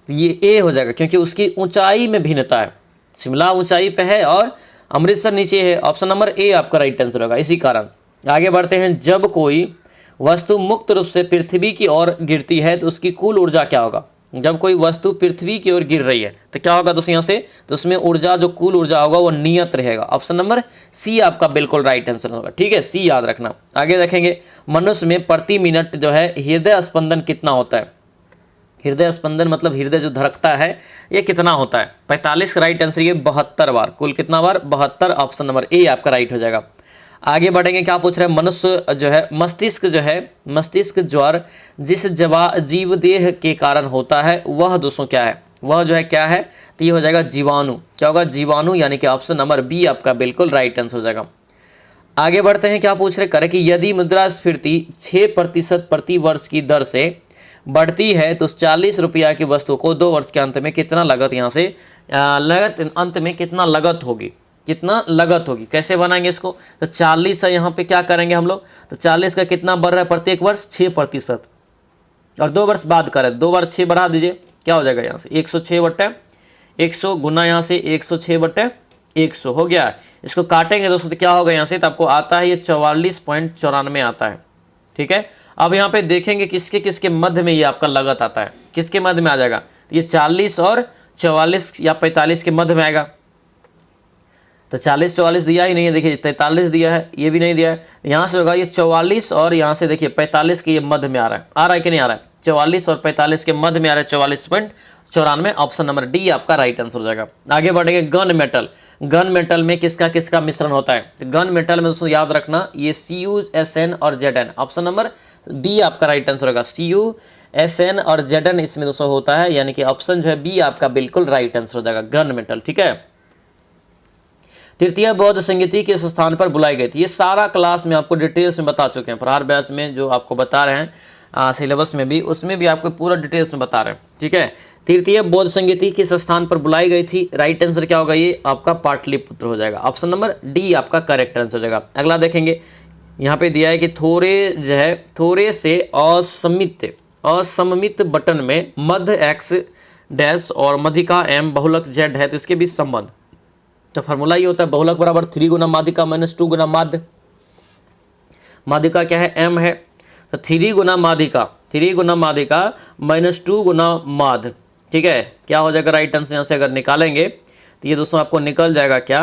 ये ए हो जाएगा, क्योंकि उसकी ऊंचाई में भिन्नता है। शिमला ऊंचाई पे है और अमृतसर नीचे है। ऑप्शन नंबर ए आपका राइट आंसर होगा। इसी कारण आगे बढ़ते हैं। जब कोई वस्तु मुक्त रूप से पृथ्वी की ओर गिरती है तो उसकी कुल ऊर्जा क्या होगा? जब कोई वस्तु पृथ्वी की ओर गिर रही है तो क्या होगा दोस्तों यहाँ से? तो उसमें ऊर्जा, जो कुल ऊर्जा होगा वो नियत रहेगा। ऑप्शन नंबर सी आपका बिल्कुल राइट आंसर होगा। ठीक है, सी याद रखना। आगे देखेंगे, मनुष्य में प्रति मिनट जो है हृदय स्पंदन कितना होता है? हृदय स्पंदन मतलब हृदय जो धड़कता है ये कितना होता है? 45 का राइट आंसर, ये 72 बार। कुल कितना बार? 72। ऑप्शन नंबर ए आपका राइट हो जाएगा। आगे बढ़ेंगे, क्या पूछ रहे हैं? मनुष्य जो है मस्तिष्क ज्वर जिस जीवदेह के कारण होता है वह दोस्तों क्या है? वह जो है क्या है? तो ये हो जाएगा जीवाणु। क्या होगा? जीवाणु, यानी कि ऑप्शन नंबर बी आपका बिल्कुल राइट आंसर हो जाएगा। आगे बढ़ते हैं, क्या पूछ रहे करें कि यदि मुद्रास्फीति 6% प्रति वर्ष की दर से बढ़ती है तो उस 40 रुपया की वस्तु को 2 वर्ष के अंत में कितना लागत, यहाँ से लागत अंत में कितना लागत होगी? कितना लागत होगी? कैसे बनाएंगे इसको? तो 40 है, यहाँ पे क्या करेंगे हम लोग? तो 40 का कितना बढ़ रहा है प्रत्येक वर्ष? 6%। और 2 वर्ष बाद करें, 2 बार 6 बढ़ा दीजिए, क्या हो जाएगा यहाँ से? 106/100 गुना यहाँ से 106/100 हो गया। इसको काटेंगे दोस्तों तो क्या होगा यहाँ से? तो आपको आता है ये 44.94 आता है। ठीक है, अब यहाँ पे देखेंगे किसके किसके मध्य में ये आपका लागत आता है। किसके मध्य में आ जाएगा? तो ये 40 और 44 या 45 के मध्य में आएगा। तो 40-44 दिया ही नहीं है, देखिए 43 दिया है, ये भी नहीं दिया है। यहाँ से होगा ये 44 और यहाँ से देखिए 45 के ये मध्य में आ रहा है कि नहीं आ रहा है? 44 और 45 के मध्य में आ रहा है 44.94। ऑप्शन नंबर डी आपका राइट आंसर हो जाएगा। आगे बढ़ेंगे, गन मेटल। गन मेटल में किसका किसका मिश्रण होता है? तो गन मेटल में दोस्तों याद रखना ये CuSN और Zn। ऑप्शन नंबर बी आपका राइट आंसर होगा। CuSN और Zn इसमें दोस्तों होता है, यानी कि ऑप्शन जो है बी आपका बिल्कुल राइट आंसर हो जाएगा, गन मेटल। ठीक है, तृतीय बौद्ध संगीति किस स्थान पर बुलाई गई थी? ये सारा क्लास में आपको डिटेल्स में बता चुके हैं। फरार बैच में जो आपको बता रहे हैं सिलेबस में भी, उसमें भी आपको पूरा डिटेल्स में बता रहे हैं। ठीक है, तृतीय बौद्ध संगीति किस स्थान पर बुलाई गई थी? राइट आंसर क्या होगा? ये आपका पाटलिपुत्र हो जाएगा। ऑप्शन नंबर डी आपका करेक्ट आंसर हो जाएगा। अगला देखेंगे, यहाँ पे दिया है कि थोड़े से असममित बटन में मध्य एक्स डैश और मध्यिका एम बहुलक जेड है तो इसके बीच संबंध। तो फार्मूला ये होता है बहुलक बराबर 3 गुना माध्यिका -2 गुना माध्य। माध्यिका क्या है? एम है, तो 3 गुना माध्यिका -2 गुना माध्य। ठीक है, क्या हो जाएगा राइट आंसर? यहाँ से अगर निकालेंगे तो ये दोस्तों आपको निकल जाएगा क्या?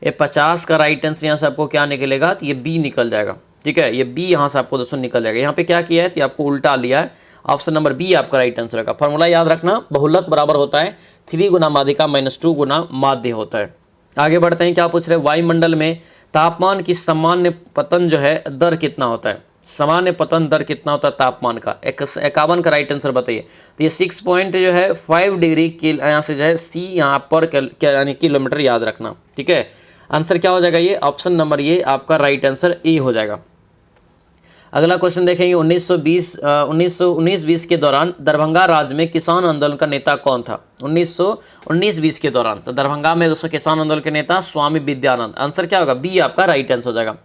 ये 50 का राइट आंसर यहाँ से आपको क्या निकलेगा? तो ये बी निकल जाएगा। ठीक है, ये बी यहाँ से आपको दोस्तों निकल जाएगा। यहाँ पे क्या किया है? तो आपको उल्टा लिया है। ऑप्शन नंबर बी आपका राइट आंसर होगा। फॉर्मूला याद रखना, बहुलक बराबर होता है 3 गुना माध्यिका -2 गुना माध्य होता है। आगे बढ़ते हैं, क्या पूछ रहे हैं? वायुमंडल में तापमान की सामान्य पतन जो है दर कितना होता है? सामान्य पतन दर कितना होता है तापमान का? 51 का राइट आंसर बताइए। तो ये 6.5 डिग्री के यहाँ से जो है सी यहाँ पर यानी किलोमीटर याद रखना। ठीक है, आंसर क्या हो जाएगा? ये ऑप्शन नंबर ये आपका राइट आंसर ए हो जाएगा। अगला क्वेश्चन देखेंगे, 1919-20 के दौरान दरभंगा राज्य में किसान आंदोलन का नेता कौन था? 1919-20 के दौरान तो दरभंगा में दोस्तों किसान आंदोलन के नेता स्वामी विद्यानंद। आंसर क्या होगा? बी आपका राइट आंसर हो जाएगा।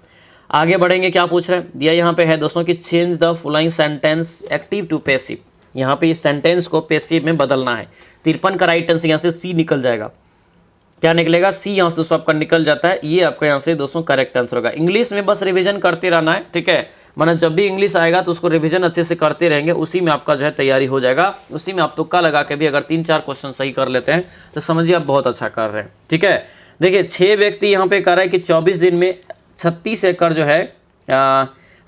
आगे बढ़ेंगे, क्या पूछ रहे हैं? दिया यहाँ पे है दोस्तों कि change the following sentence active to passive. यहाँ पे इस सेंटेंस को पैसिव में बदलना है। 53 का राइट आंसर यहाँ से सी निकल जाएगा। क्या निकलेगा? सी यहाँ से दोस्तों आपका निकल जाता है। ये आपका यहाँ से दोस्तों करेक्ट आंसर होगा। इंग्लिश में बस रिवीजन करते रहना है। ठीक है, माना जब भी इंग्लिश आएगा तो उसको रिवीजन अच्छे से करते रहेंगे, उसी में आपका जो है तैयारी हो जाएगा। उसी में आप तुक्का लगा के भी अगर 3-4 क्वेश्चन सही कर लेते हैं तो समझिए आप बहुत अच्छा कर रहे हैं। ठीक है, देखिए 6 व्यक्ति यहाँ पे कह रहा है कि 24 दिन में 36 एकड़ जो है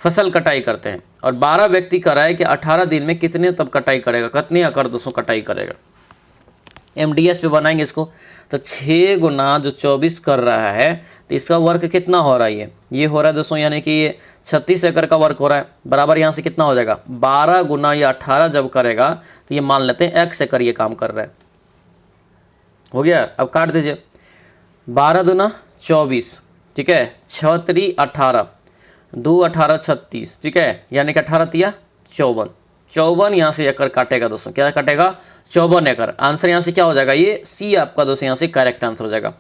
फसल कटाई करते हैं, और 12 व्यक्ति कह रहा है कि 18 दिन में कितने तब कटाई करेगा, कितने एकड़ दोस्तों कटाई करेगा। MDS पे बनाएंगे इसको, तो 6 गुना जो 24 कर रहा है तो इसका वर्क कितना हो रहा है? ये हो रहा है दोस्तों, यानी कि ये 36 एकड़ का वर्क हो रहा है। बराबर यहाँ से कितना हो जाएगा? 12 गुना या 18 जब करेगा तो ये मान लेते हैं x एकड़ ये काम कर रहा है। हो गया, अब काट दीजिए। 12 दूना 24, ठीक है, 6 3 18, 2 18 36, ठीक है, यानी कि 18 तिया 54। 54 यहाँ से एकड़ काटेगा दोस्तों, क्या काटेगा? 54 एकड़। आंसर यहाँ से क्या हो जाएगा? ये सी आपका दोस्तों यहाँ से करेक्ट आंसर हो जाएगा।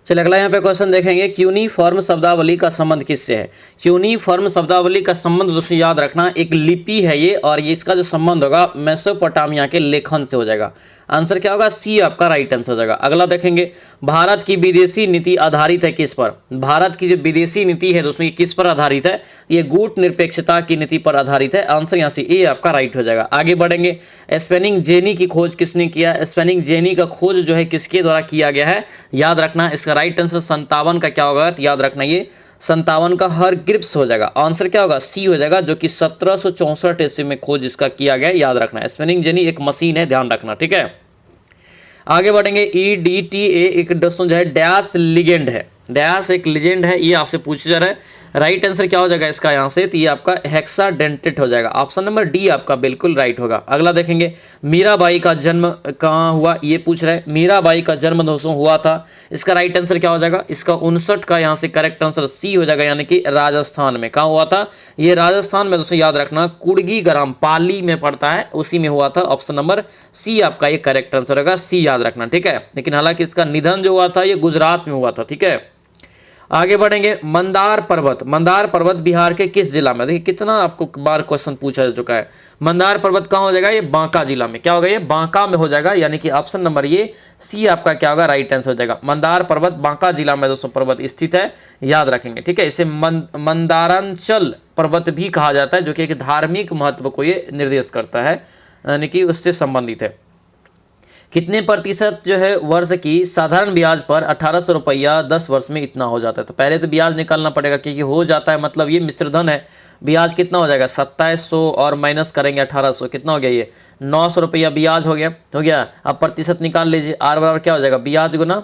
चलिए अगला यहाँ पे क्वेश्चन देखेंगे, क्यूनिफॉर्म शब्दावली का संबंध किससे है। क्यूनिफॉर्म शब्दावली का संबंध दोस्तों याद रखना, एक लिपि है ये, और ये इसका जो संबंध होगा मेसोपोटामिया के लेखन से हो जाएगा। आंसर क्या होगा, सी आपका राइट आंसर हो जाएगा। अगला देखेंगे, भारत की विदेशी नीति आधारित है किस पर। भारत की जो विदेशी नीति है दोस्तों ये किस पर आधारित है, ये गुट निरपेक्षता की नीति पर आधारित है। आंसर यहाँ से ए आपका राइट हो जाएगा। आगे बढ़ेंगे, स्पेनिंग जेनी की खोज किसने किया। स्पेनिंग जेनी का खोज जो है किसके द्वारा किया गया है, याद रखना। इसका राइट आंसर 57 का क्या होगा, तो याद रखना ये 57 का हर ग्रिप्स हो जाएगा। आंसर क्या होगा, सी हो जाएगा, जो कि 1764 ईस्वी में खोज इसका किया गया, याद रखना। स्पेनिंग जेनी एक मशीन है, ध्यान रखना, ठीक है। आगे बढ़ेंगे, EDTA एक दोस्तों जो है डैश लिगेंड है, डैश एक लिजेंड है, ये आपसे पूछा जा रहा है। राइट आंसर क्या हो जाएगा इसका यहाँ से, तो ये आपका हेक्साडेंटेट हो जाएगा। ऑप्शन नंबर डी आपका बिल्कुल राइट होगा। अगला देखेंगे, मीराबाई का जन्म कहाँ हुआ, ये पूछ रहा है। मीराबाई का जन्म दोस्तों हुआ था, इसका राइट आंसर क्या हो जाएगा, इसका 59 का यहाँ से करेक्ट आंसर सी हो जाएगा, यानी कि राजस्थान में। कहाँ हुआ था, ये राजस्थान में दोस्तों, याद रखना, कुड़गी ग्राम पाली में पड़ता है, उसी में हुआ था। ऑप्शन नंबर सी आपका ये करेक्ट आंसर होगा, सी याद रखना, ठीक है। लेकिन हालांकि इसका निधन जो हुआ था ये गुजरात में हुआ था, ठीक है। आगे बढ़ेंगे, मंदार पर्वत, मंदार पर्वत बिहार के किस जिला में। देखिए कितना आपको बार क्वेश्चन पूछा जा चुका है। मंदार पर्वत कहाँ हो जाएगा, ये बांका जिला में। क्या होगा, ये बांका में हो जाएगा, यानी कि ऑप्शन नंबर ये सी आपका क्या होगा, राइट आंसर हो जाएगा। मंदार पर्वत बांका जिला में दोस्तों पर्वत स्थित है, याद रखेंगे, ठीक है। इसे मंदारांचल पर्वत भी कहा जाता है, जो कि एक धार्मिक महत्व को ये निर्देश करता है, यानी कि उससे संबंधित है। कितने प्रतिशत जो है वर्ष की साधारण ब्याज पर 1800 रुपया 10 वर्ष में इतना हो जाता है। तो पहले तो ब्याज निकालना पड़ेगा, क्योंकि हो जाता है मतलब ये मिश्रधन है। ब्याज कितना हो जाएगा, 2700 और माइनस करेंगे 1800, कितना हो गया, ये 900 रुपया ब्याज हो गया। अब प्रतिशत निकाल लीजिए, आर बराबर क्या हो जाएगा, ब्याज गुना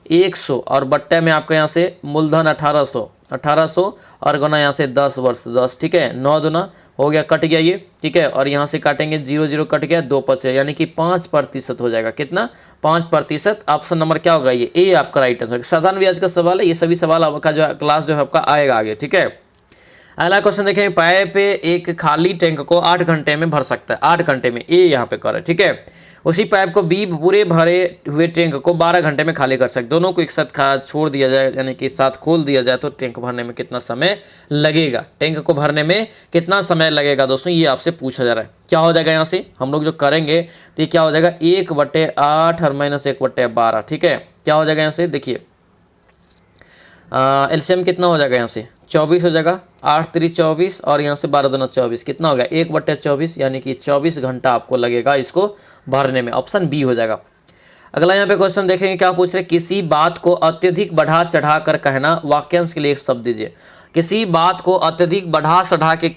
100 और बट्टे में आपका यहाँ से मूलधन 1800 और गुना यहाँ से 10 वर्ष 10, ठीक है। 9 दूना हो गया, कट गया ये, ठीक है। और यहाँ से काटेंगे 0 0 कट गया, 2 बचे, यानी कि 5% हो जाएगा। कितना, 5%। ऑप्शन नंबर क्या होगा, ये ए आपका राइट आंसर। साधारण ब्याज का सवाल है, ये सभी सवाल आपका जो क्लास जो है आपका आएगा आगे, ठीक है। अगला क्वेश्चन देखें, पाइप एक खाली टैंक को 8 घंटे में भर सकता है, 8 घंटे में, ए यहाँ पे कर, ठीक है। उसी पाइप को बी पूरे भरे हुए टैंक को 12 घंटे में खाली कर सकते। दोनों को एक साथ छोड़ दिया जाए, यानी कि साथ खोल दिया जाए, तो टैंक भरने में कितना समय लगेगा, टैंक को भरने में कितना समय लगेगा दोस्तों, ये आपसे पूछा जा रहा है। क्या हो जाएगा यहाँ से हम लोग जो करेंगे, तो ये क्या हो जाएगा, 1/8 और माइनस 1/12, ठीक है। क्या हो जाएगा यहाँ से, देखिए एलसीएम कितना हो जाएगा, यहाँ से 24 हो जाएगा, 8 3 24 और यहाँ से 12 दूना 24, कितना हो गया, 1/24, यानी कि 24 घंटा आपको लगेगा इसको भरने में। ऑप्शन बी हो जाएगा। अगला यहाँ पे क्वेश्चन देखेंगे, क्या पूछ रहे, किसी बात को अत्यधिक बढ़ा चढ़ा कर कहना, वाक्यांश के लिए एक शब्द दीजिए। किसी बात को अत्यधिक बढ़ा चढ़ा के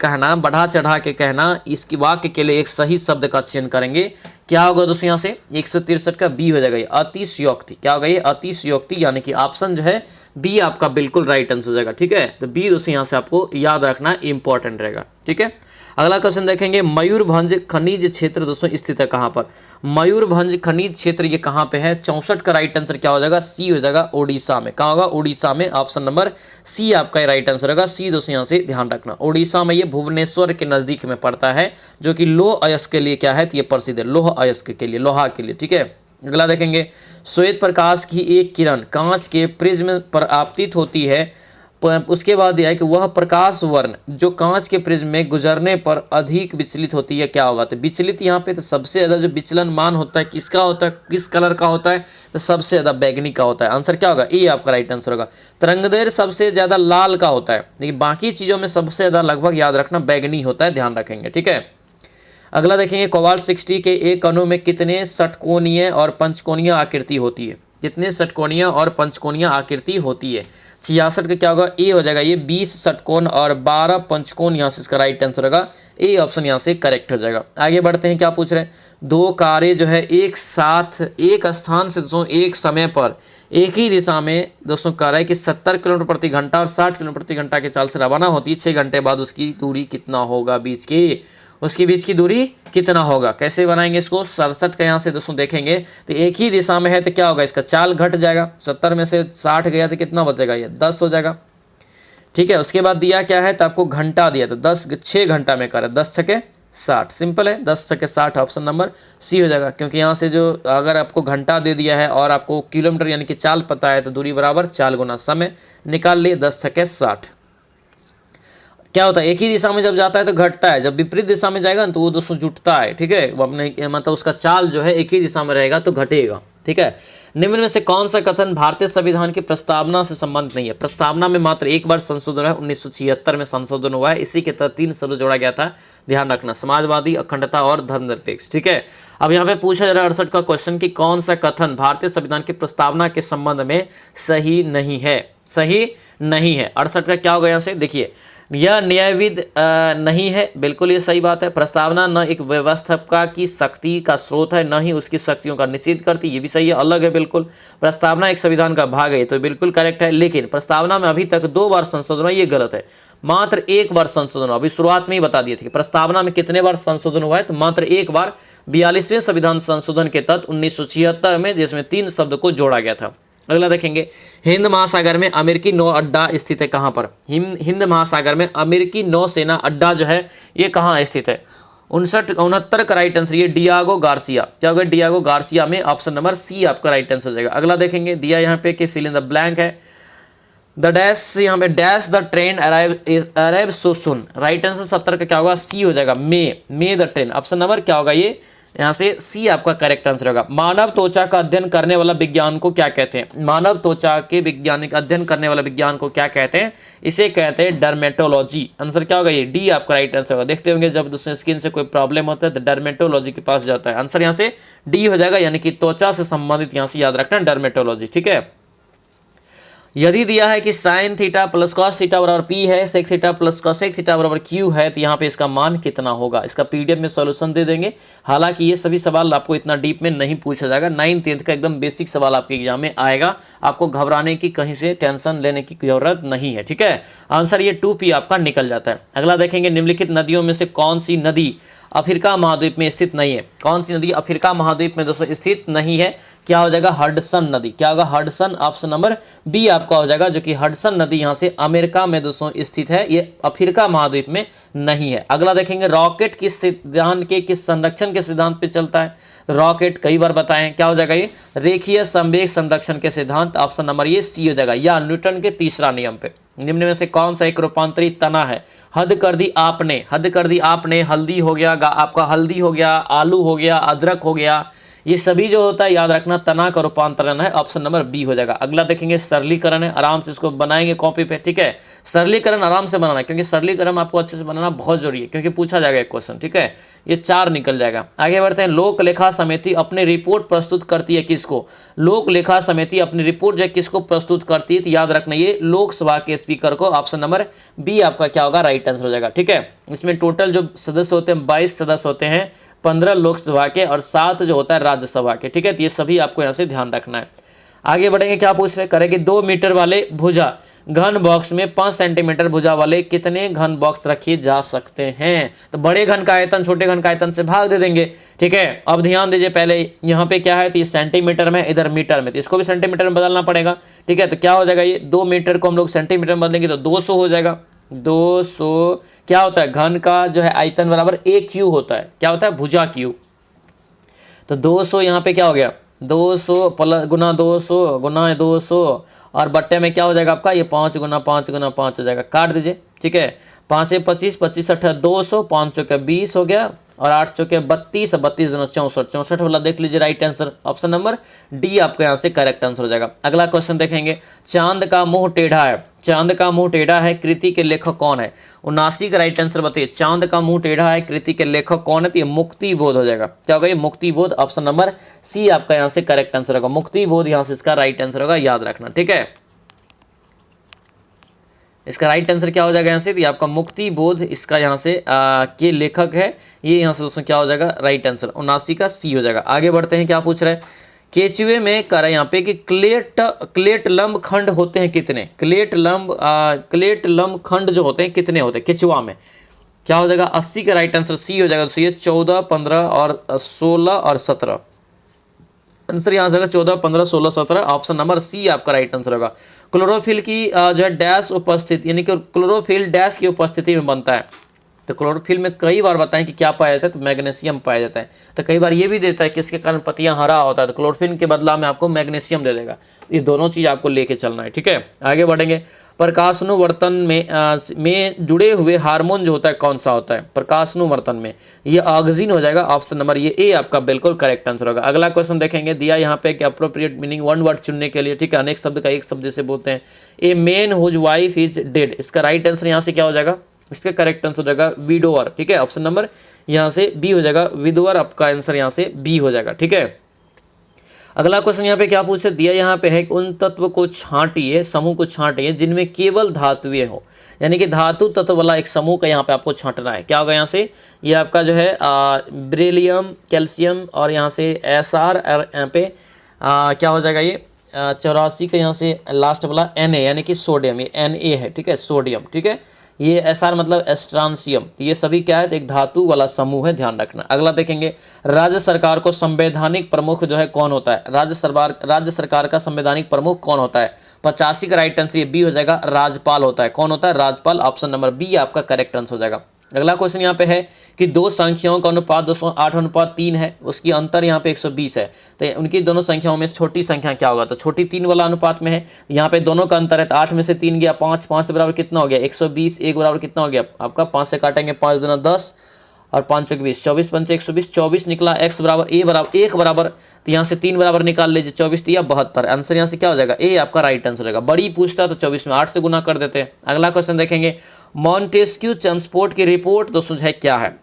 कहना, इसकी वाक्य के लिए एक सही शब्द का चयन करेंगे। क्या होगा दोस्तों, यहाँ से 163 का बी हो जाएगा, ये अतिशयोक्ति। क्या होगा, ये अतिशयोक्ति, यानी कि ऑप्शन जो है बी आपका बिल्कुल राइट आंसर हो जाएगा, ठीक है। तो बी दोस्तों यहाँ से आपको याद रखना इंपॉर्टेंट रहेगा, ठीक है। अगला क्वेश्चन देखेंगे, मयूरभंज खनिज क्षेत्र दोस्तों स्थित है कहाँ पर। मयूरभंज खनिज क्षेत्र ये कहाँ पे है, 64 का राइट आंसर क्या हो जाएगा, सी हो जाएगा, उड़ीसा में। कहाँ होगा, उड़ीसा में। ऑप्शन नंबर सी आपका राइट आंसर होगा, सी दोस्तों यहाँ से ध्यान रखना। उड़ीसा में ये भुवनेश्वर के नजदीक में पड़ता है, जो कि लौह अयस्क के लिए क्या है, तो ये प्रसिद्ध है, लौह अयस्क के लिए, लोहा के लिए, ठीक है। अगला देखेंगे, श्वेत प्रकाश की एक किरण कांच के प्रिज्म पर आपतित होती है, उसके बाद दिया है कि वह प्रकाश वर्ण जो कांच के प्रिज्म में गुजरने पर अधिक विचलित होती है, क्या होगा। तो विचलित यहाँ पे तो सबसे ज़्यादा जो विचलन मान होता है किसका होता है, किस कलर का होता है, तो सबसे ज़्यादा बैगनी का होता है। आंसर क्या होगा, ये आपका राइट आंसर होगा। तरंगदैर्घ्य सबसे ज़्यादा लाल का होता है, लेकिन बाकी चीज़ों में सबसे ज़्यादा लगभग याद रखना बैगनी होता है, ध्यान रखेंगे, ठीक है। अगला देखेंगे, कोबाल्ट 60 के एक अणु में कितने षटकोणीय और पंचकोणीय आकृति होती है। कितने षटकोणीय और पंचकोणीय आकृति होती है, 66 का क्या होगा, ए हो जाएगा, ये 20 षटकोण और 12 पंचकोण, यहाँ से इसका राइट आंसर होगा, ए ऑप्शन यहाँ से करेक्ट हो जाएगा। आगे बढ़ते हैं, क्या पूछ रहे हैं, दो कारें जो है एक साथ एक स्थान से दोस्तों एक समय पर एक ही दिशा में दोस्तों कह रहा है कि 70 किलोमीटर प्रति घंटा और 60 किलोमीटर प्रति घंटा के चाल से रवाना होती है, 6 घंटे बाद उसकी दूरी कितना होगा, उसके बीच की दूरी कितना होगा। कैसे बनाएंगे इसको, 67 का यहाँ से दोस्तों देखेंगे तो एक ही दिशा में है तो क्या होगा, इसका चाल घट जाएगा, 70 में से 60 गया तो कितना बचेगा, ये 10 हो जाएगा, ठीक है। उसके बाद दिया क्या है, तो आपको घंटा दिया, तो 6 घंटा में करे, 10 छके 60। सिंपल है, 10 छके 60 ऑप्शन नंबर सी हो जाएगा, क्योंकि यहाँ से जो अगर आपको घंटा दे दिया है और आपको किलोमीटर यानी कि चाल पता है तो दूरी बराबर चाल गुना समय, निकाल लिए 10 छके 60। क्या होता है, एक ही दिशा में जब जाता है तो घटता है, जब विपरीत दिशा में जाएगा ना तो वो दोस्तों जुटता है। ठीक है, वो अपने मतलब उसका चाल जो है एक ही दिशा में रहेगा तो घटेगा। ठीक है, निम्न में से कौन सा कथन भारतीय संविधान की प्रस्तावना से संबंध नहीं है? प्रस्तावना में मात्र एक बार संशोधन है, 1976 में संशोधन हुआ है, इसी के तहत 3 शब्द जोड़ा गया था, ध्यान रखना, समाजवादी, अखंडता और धर्मनिरपेक्ष। ठीक है, अब यहाँ पे पूछा जा रहा है 68 का क्वेश्चन कि कौन सा कथन भारतीय संविधान की प्रस्तावना के संबंध में सही नहीं है? सही नहीं है। 68 का क्या होगा यहाँ से, देखिए, यह न्यायविद नहीं है, बिल्कुल ये सही बात है। प्रस्तावना न एक व्यवस्थापका की शक्ति का स्रोत है, न ही उसकी शक्तियों का निषेध करती, ये भी सही है, अलग है बिल्कुल। प्रस्तावना एक संविधान का भाग है, तो बिल्कुल करेक्ट है। लेकिन प्रस्तावना में अभी तक 2 बार संशोधन हुआ, ये गलत है। मात्र 1 बार संशोधन हुआ, अभी शुरुआत में ही बता दिए थे कि प्रस्तावना में कितने बार संशोधन हुआ है, तो मात्र 1 बार 42वें संविधान संशोधन के तहत 1976 में, जिसमें 3 शब्द को जोड़ा गया था। अगला देखेंगे, हिंद महासागर में अमेरिकी नौ अड्डा स्थित है कहाँ पर? हिंद महासागर में अमेरिकी नौसेना अड्डा जो है ये कहाँ स्थित है? 69 का राइट आंसर ये डियागो गार्सिया। क्या होगा? डियागो गार्सिया में, ऑप्शन नंबर सी आपका राइट आंसर हो जाएगा। अगला देखेंगे, दिया यहाँ पे कि फिल इन द ब्लैंक है, द डैश, यहाँ पे dash the train arrive so soon. Right answer 70 का क्या होगा? सी हो जाएगा, मे द ट्रेन। ऑप्शन नंबर क्या होगा ये? यहाँ से सी आपका करेक्ट आंसर होगा। मानव त्वचा का अध्ययन करने वाला विज्ञान को क्या कहते हैं? मानव त्वचा के वैज्ञानिक अध्ययन करने वाला विज्ञान को क्या कहते हैं? इसे कहते हैं डर्मेटोलॉजी। आंसर क्या होगा? ये डी आपका राइट आंसर होगा। देखते होंगे जब दूसरे स्किन से कोई प्रॉब्लम होता है तो डर्मेटोलॉजी के पास जाता है। आंसर यहाँ से डी हो जाएगा, यानी कि त्वचा से संबंधित यहाँ से याद रखना डर्मेटोलॉजी। ठीक है, यदि दिया है कि sine theta plus cos theta बराबर पी है, sec theta plus cosec theta बराबर क्यू है, तो यहाँ पे इसका मान कितना होगा? इसका पीडीएफ में सॉल्यूशन दे देंगे। हालांकि ये सभी सवाल आपको इतना डीप में नहीं पूछा जाएगा, 9th 10th का एकदम बेसिक सवाल आपके एग्जाम में आएगा। आपको घबराने की, कहीं से टेंशन लेने की जरूरत नहीं है। ठीक है, आंसर ये 2P आपका निकल जाता है। अगला देखेंगे, निम्नलिखित नदियों में से कौन सी नदी अफ्रीका महाद्वीप में स्थित नहीं है? कौन सी नदी अफ्रीका महाद्वीप में दोस्तों स्थित नहीं है? क्या हो जाएगा? हडसन नदी। क्या होगा? हडसन, ऑप्शन नंबर बी आपका हो जाएगा, जो कि हडसन नदी यहाँ से अमेरिका में दोस्तों स्थित है, ये अफ्रीका महाद्वीप में नहीं है। अगला देखेंगे, रॉकेट किस सिद्धांत के, किस संरक्षण के सिद्धांत पे चलता है? रॉकेट कई बार बताए हैं, क्या हो जाएगा ये? रेखीय संवेग संरक्षण के सिद्धांत, ऑप्शन नंबर ये सी हो जाएगा, या न्यूटन के तीसरा नियम पे। निम्न में से कौन सा एक रूपांतरित तना है? हद कर दी आपने, हद कर दी आपने, हल्दी हो गया, आपका हल्दी हो गया, आलू हो गया, अदरक हो गया, ये सभी जो होता है याद रखना तना का रूपांतरण है, ऑप्शन नंबर बी हो जाएगा। अगला देखेंगे, सरलीकरण है, आराम से इसको बनाएंगे कॉपी पे। ठीक है, सरलीकरण आराम से बनाना, क्योंकि सरलीकरण आपको अच्छे से बनाना बहुत जरूरी है, क्योंकि पूछा जाएगा एक क्वेश्चन। ठीक है, ये 4 निकल जाएगा। आगे बढ़ते हैं, लोक लेखा समिति अपनी रिपोर्ट प्रस्तुत करती है किसको? लोक लेखा समिति अपनी रिपोर्ट जो है किसको प्रस्तुत करती है? तो याद रखना ये लोकसभा के स्पीकर को, ऑप्शन नंबर बी आपका क्या होगा? राइट आंसर हो जाएगा। ठीक है, इसमें टोटल जो सदस्य होते हैं 22 सदस्य होते हैं, 15 लोकसभा के और 7 जो होता है राज्यसभा के। ठीक है, तो ये सभी आपको यहाँ से ध्यान रखना है। आगे बढ़ेंगे, क्या पूछ रहे करेंगे, 2 मीटर वाले भुजा घन बॉक्स में 5 सेंटीमीटर भुजा वाले कितने घन बॉक्स रखे जा सकते हैं? तो बड़े घन का आयतन छोटे घन का आयतन से भाग दे देंगे। ठीक है, अब ध्यान दीजिए, पहले यहाँ पे क्या है, तो ये सेंटीमीटर में, इधर मीटर में, तो इसको भी सेंटीमीटर में बदलना पड़ेगा। ठीक है, तो क्या हो जाएगा, ये 2 मीटर को हम लोग सेंटीमीटर में बदलेंगे तो 200 हो जाएगा। 200 क्या होता है? घन का जो है आयतन बराबर a क्यू होता है। क्या होता है? भुजा क्यू। तो 200 यहाँ पे क्या हो गया? 200 प्लस गुना 200 गुना 200 और बट्टे में क्या हो जाएगा आपका? ये 5 गुना 5 गुना 5 हो जाएगा। काट दीजिए। ठीक है, 5 से 25, 25 8 200, 5 चौके 20 हो गया और 8 चौके 32, 32 गुना 64, 64 वाला देख लीजिए right answer, option number D आपका यहाँ से करेक्ट आंसर हो जाएगा। अगला क्वेश्चन देखेंगे, चांद का मुंह टेढ़ा है, चांद का मुंह टेढ़ा है, कृति के लेखक कौन है? 79 का राइट आंसर बताइए। चांद का मुंह टेढ़ा है, कृति के लेखक कौन है? तो ये मुक्ति बोध हो जाएगा। क्या होगा? ये मुक्ति बोध, ऑप्शन नंबर सी आपका यहाँ से करेक्ट आंसर होगा। मुक्ति बोध यहाँ से इसका राइट आंसर होगा, याद रखना। ठीक है, इसका राइट आंसर क्या हो जाएगा यहाँ से? तो आपका मुक्ति बोध इसका यहाँ से के लेखक है, ये यहाँ से दोस्तों क्या हो जाएगा? राइट आंसर 79 का सी हो जाएगा। आगे बढ़ते हैं, क्या पूछ रहे हैं, केचुए में कर यहाँ पे कि क्लेट लंब खंड होते हैं कितने? क्लेट लंब खंड जो होते हैं कितने होते हैं केचुआ में? क्या हो जाएगा? 80 का राइट आंसर सी हो जाएगा। तो ये 14, 15 और 16 और 17 आंसर यहाँ से 14, 15, 16, 17, ऑप्शन नंबर सी आपका राइट आंसर होगा। क्लोरोफिल की जो है डैश उपस्थिति, यानी कि क्लोरोफिल डैश की उपस्थिति में बनता है। तो क्लोरोफिल में कई बार बताएं कि क्या पाया जाता है, तो मैग्नीशियम पाया जाता है। तो कई बार ये भी देता है कि इसके कारण पत्तियां हरा होता है, तो क्लोरोफिल के बदला में आपको मैग्नीशियम दे देगा। ये दोनों चीज़ आपको लेके चलना है, ठीक है। आगे बढ़ेंगे। प्रकाशानुवर्तन में जुड़े हुए हार्मोन जो होता है कौन सा होता है प्रकाशानुवर्तन में, ये ऑक्सीजन हो जाएगा। ऑप्शन नंबर ये ए आपका बिल्कुल करेक्ट आंसर होगा। अगला क्वेश्चन देखेंगे, दिया यहाँ पे कि अप्रोप्रिएट मीनिंग वन वर्ड चुनने के लिए, ठीक है। अनेक शब्द का एक शब्द जैसे बोलते हैं। A man whose wife is dead, इसका राइट आंसर यहाँ से क्या हो जाएगा, इसका करेक्ट आंसर हो जाएगा विडोवर, ठीक है। ऑप्शन नंबर यहाँ से बी हो जाएगा, विधवर आपका आंसर यहाँ से बी हो जाएगा, ठीक है। अगला क्वेश्चन यहाँ पे क्या पूछे, दिया यहाँ पे है कि उन तत्व को छांटिए, समूह को छांटिए जिनमें केवल धातुएं हो, यानी कि धातु तत्व वाला एक समूह का यहाँ पे आपको छांटना है। क्या होगा यहाँ से, ये आपका जो है बेरिलियम, कैल्शियम और यहाँ से एसआर यहाँ पे क्या हो जाएगा, ये 84 का यहाँ से लास्ट वाला Na यानी कि सोडियम, ये Na है, ठीक है, सोडियम, ठीक है। ये SR मतलब एस्ट्रांसियम, ये सभी क्या है, तो एक धातु वाला समूह है, ध्यान रखना। अगला देखेंगे, राज्य सरकार को संवैधानिक प्रमुख जो है कौन होता है, राज्य सरकार का संवैधानिक प्रमुख कौन होता है। 85 का राइट आंसर ये बी हो जाएगा, राज्यपाल होता है। कौन होता है, राज्यपाल। ऑप्शन नंबर बी आपका करेक्ट आंसर हो जाएगा। अगला क्वेश्चन यहाँ पे है कि दो संख्याओं का अनुपात 208:3 है, उसकी अंतर यहाँ पे 120 है, तो उनकी दोनों संख्याओं में छोटी संख्या क्या होगा, तो छोटी 3 वाला अनुपात में है। यहाँ पे दोनों का अंतर है, तो 8 में से 3 गया 5, 5 बराबर कितना हो गया 120, 1 बराबर कितना हो गया आपका 5 से काटेंगे 5 दूना 10 और 5 चौक 20, 24 पंचे 120, 24 निकला। x बराबर ए बराबर 1 बराबर, तो यहाँ से 3 बराबर निकाल लीजिए, 24 दिया 72, आंसर यहाँ से क्या हो जाएगा, ए आपका राइट आंसर होगा। बड़ी पूछता तो 24 में 8 से गुना कर देते हैं। अगला क्वेश्चन देखेंगे, मॉन्टेस्क्यू ट्रांसपोर्ट की रिपोर्ट दोस्तों है क्या है,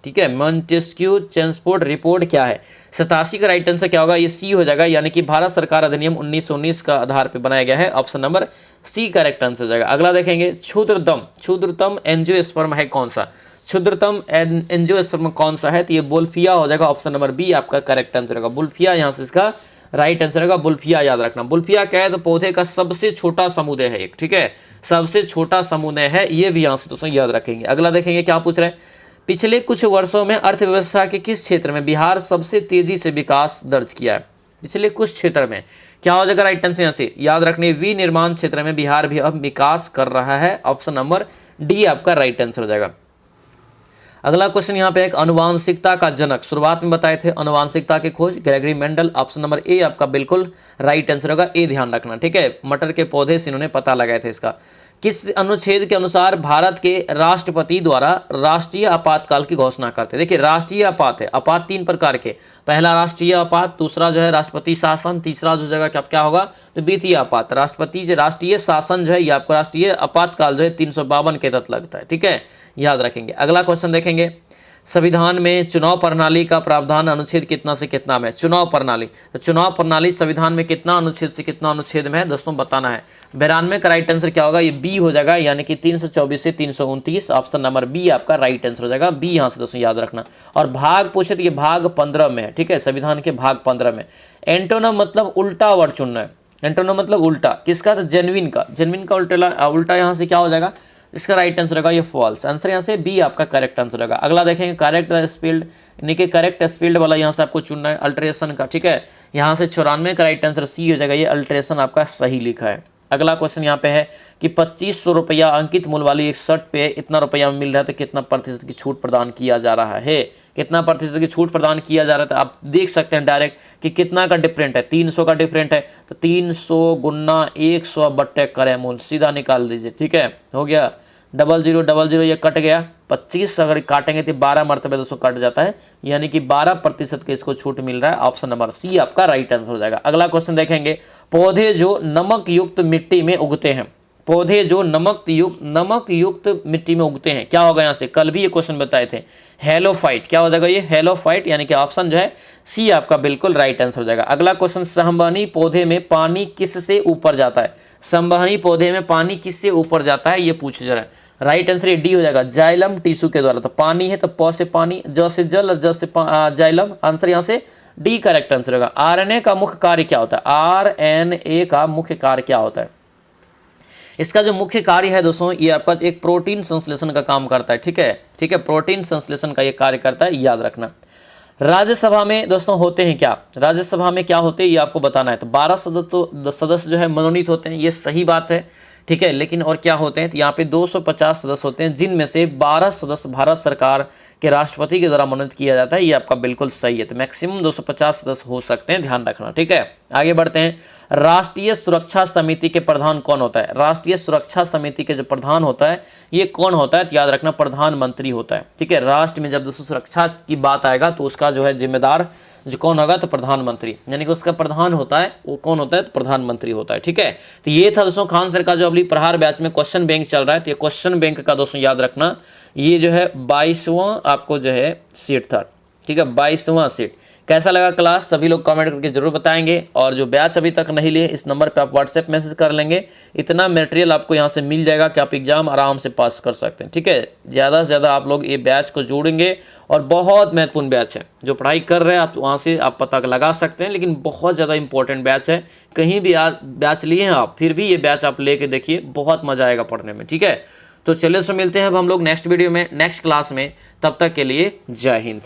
ठीक है। मॉन्टेस्क्यू ट्रांसपोर्ट रिपोर्ट क्या है, 87 का राइट आंसर क्या होगा, ये सी हो जाएगा, यानी कि भारत सरकार अधिनियम 1919 का आधार पर बनाया गया है। Option number C correct answer हो जाएगा। अगला देखेंगे, क्षुद्रतम एंजियोस्पर्म है कौन सा, क्षुद्रतम एंजियोस्पर्म कौन सा है, तो ये बुल्फिया हो जाएगा। ऑप्शन नंबर बी आपका करेक्ट आंसर होगा, बुल्फिया यहाँ से इसका राइट आंसर होगा। बुल्फिया याद रखना, बुल्फिया क्या है, तो पौधे का सबसे छोटा समुदाय है एक, ठीक है, सबसे छोटा समुदाय है, ये भी यहाँ से दोस्तों याद रखेंगे। अगला देखेंगे क्या पूछ रहे हैं, पिछले कुछ वर्षों में अर्थव्यवस्था के किस क्षेत्र में बिहार सबसे तेजी से विकास दर्ज किया है, पिछले कुछ क्षेत्र में क्या हो जाएगा राइट आंसर यहाँ से याद रखने, विनिर्माण क्षेत्र में बिहार भी अब विकास कर रहा है। ऑप्शन नंबर डी आपका राइट आंसर हो जाएगा। अगला क्वेश्चन यहाँ पे एक अनुवांशिकता का जनक, शुरुआत में बताए थे अनुवांशिकता की खोज Gregory Mendel. Option number A आपका बिल्कुल राइट आंसर होगा, ए ध्यान रखना, ठीक है। मटर के पौधे से इन्होंने पता लगाए थे इसका। किस अनुच्छेद के अनुसार भारत के राष्ट्रपति द्वारा राष्ट्रीय आपातकाल की घोषणा करते हैं। देखिए राष्ट्रीय आपात है, आपात 3 प्रकार के, पहला राष्ट्रीय आपात, दूसरा जो है राष्ट्रपति शासन, तीसरा जो जगह क्या होगा तो द्वितीय आपात। राष्ट्रीय शासन जो है ये आपको राष्ट्रीय आपातकाल जो है 352 के तहत लगता है, ठीक है, याद रखेंगे। अगला क्वेश्चन देखेंगे, संविधान में चुनाव प्रणाली का प्रावधान अनुच्छेद कितना से कितना में, चुनाव प्रणाली, तो चुनाव प्रणाली संविधान में कितना अनुच्छेद से कितना अनुच्छेद में है दोस्तों बताना है। 92 का राइट आंसर क्या होगा, ये बी हो जाएगा, यानी कि 324 से 329। ऑप्शन नंबर बी आपका राइट आंसर हो जाएगा, बी यहाँ से दोस्तों याद रखना। और भाग पूछे तो ये भाग 15 में है, ठीक है, संविधान के भाग 15 में। एंटोनम मतलब उल्टा वर्ड चुनना है, एंटोनम मतलब उल्टा, किसका, तो जेन्युइन का, जेन्युइन का उल्टा यहाँ से क्या हो जाएगा, इसका राइट आंसर होगा ये फॉल्स, आंसर यहाँ से बी आपका करेक्ट आंसर होगा। अगला देखेंगे, करेक्ट स्पेल्ड, यानी कि करेक्ट स्पेल्ड वाला यहाँ से आपको चुनना है, अल्ट्रेशन का, ठीक है, यहाँ से 94 का राइट आंसर सी हो जाएगा, ये अल्ट्रेशन आपका सही लिखा है। अगला क्वेश्चन यहाँ पे है कि 2500 रुपया अंकित मूल्य वाली एक शर्ट पे इतना रुपया मिल रहा है, तो कितना प्रतिशत की छूट प्रदान किया जा रहा है, कितना प्रतिशत की छूट प्रदान किया जा रहा है, तो आप देख सकते हैं डायरेक्ट कि कितना का डिफरेंट है, 300 का डिफरेंट है, तो 300 गुना 100 बट्टे करें मूल, सीधा निकाल दीजिए, ठीक है, हो गया। 0000 ये कट गया, 25 अगर काटेंगे तो 12 मरतबे 200 कट जाता है, यानी कि 12% के इसको छूट मिल रहा है। ऑप्शन नंबर सी आपका राइट आंसर हो जाएगा। अगला क्वेश्चन देखेंगे, पौधे जो नमक युक्त मिट्टी में उगते हैं, पौधे जो नमक युक्त मिट्टी में उगते हैं, क्या होगा यहाँ से, कल भी ये क्वेश्चन बताए थे, हेलोफाइट, क्या हो जाएगा ये हेलोफाइट, यानी कि ऑप्शन जो है सी आपका बिल्कुल राइट आंसर हो जाएगा। अगला क्वेश्चन, संवहनी पौधे में पानी किससे ऊपर जाता है, संवहनी पौधे में पानी किससे ऊपर जाता है, ये पूछ जा रहा है, राइट आंसर ये डी हो जाएगा, जाइलम टिश्यू के द्वारा। तो पानी है तो प से पानी, ज से जल और ज से जाइलम, आंसर यहाँ से डी करेक्ट आंसर होगा। आरएनए का मुख्य कार्य क्या होता है, आरएनए का मुख्य कार्य क्या होता है, इसका जो मुख्य कार्य है दोस्तों ये आपका एक प्रोटीन संश्लेषण का काम करता है, ठीक है, प्रोटीन संश्लेषण का ये कार्य करता है, याद रखना। राज्यसभा में दोस्तों होते हैं क्या, राज्यसभा में क्या होते हैं ये आपको बताना है। तो 12 सदस्य जो है मनोनीत होते हैं, ये सही बात है, ठीक है। लेकिन और क्या होते हैं, तो यहाँ पे 250 सदस्य होते हैं, जिनमें से 12 सदस्य भारत सरकार के राष्ट्रपति के द्वारा मनोनीत किया जाता है। ये आपका बिल्कुल सही है। तो मैक्सिमम 250 सदस्य हो सकते हैं, ध्यान रखना। ठीक है, आगे बढ़ते हैं। राष्ट्रीय सुरक्षा समिति के प्रधान कौन होता है? राष्ट्रीय सुरक्षा समिति के जो प्रधान होता है ये कौन होता है? तो याद रखना, प्रधानमंत्री होता है। ठीक है, राष्ट्र में जब दोस्तों सुरक्षा की बात आएगा तो उसका जो है जिम्मेदार जो कौन होगा? तो प्रधानमंत्री, यानी कि उसका प्रधान होता है, वो कौन होता है? तो प्रधानमंत्री होता है। ठीक है, तो ये था दोस्तों खान सर का जो अगली प्रहार बैच में क्वेश्चन बैंक चल रहा है। तो ये क्वेश्चन बैंक का दोस्तों याद रखना, ये जो है 22वां आपको जो है सीट था। ठीक है, 22वां सीट। कैसा लगा क्लास? सभी लोग कमेंट करके जरूर बताएंगे। और जो बैच अभी तक नहीं लिए, इस नंबर पे आप व्हाट्सएप मैसेज कर लेंगे। इतना मटेरियल आपको यहाँ से मिल जाएगा कि आप एग्जाम आराम से पास कर सकते हैं। ठीक है, ज़्यादा से ज़्यादा आप लोग ये बैच को जोड़ेंगे और बहुत महत्वपूर्ण बैच है। जो पढ़ाई कर रहे हैं आप वहाँ से आप पता लगा सकते हैं, लेकिन बहुत ज़्यादा इंपॉर्टेंट बैच है। कहीं भी आज बैच लिए हैं आप, फिर भी ये बैच आप लेके देखिए, बहुत मजा आएगा पढ़ने में। ठीक है, तो चलिए मिलते हैं अब हम लोग नेक्स्ट वीडियो में, नेक्स्ट क्लास में। तब तक के लिए जय हिंद।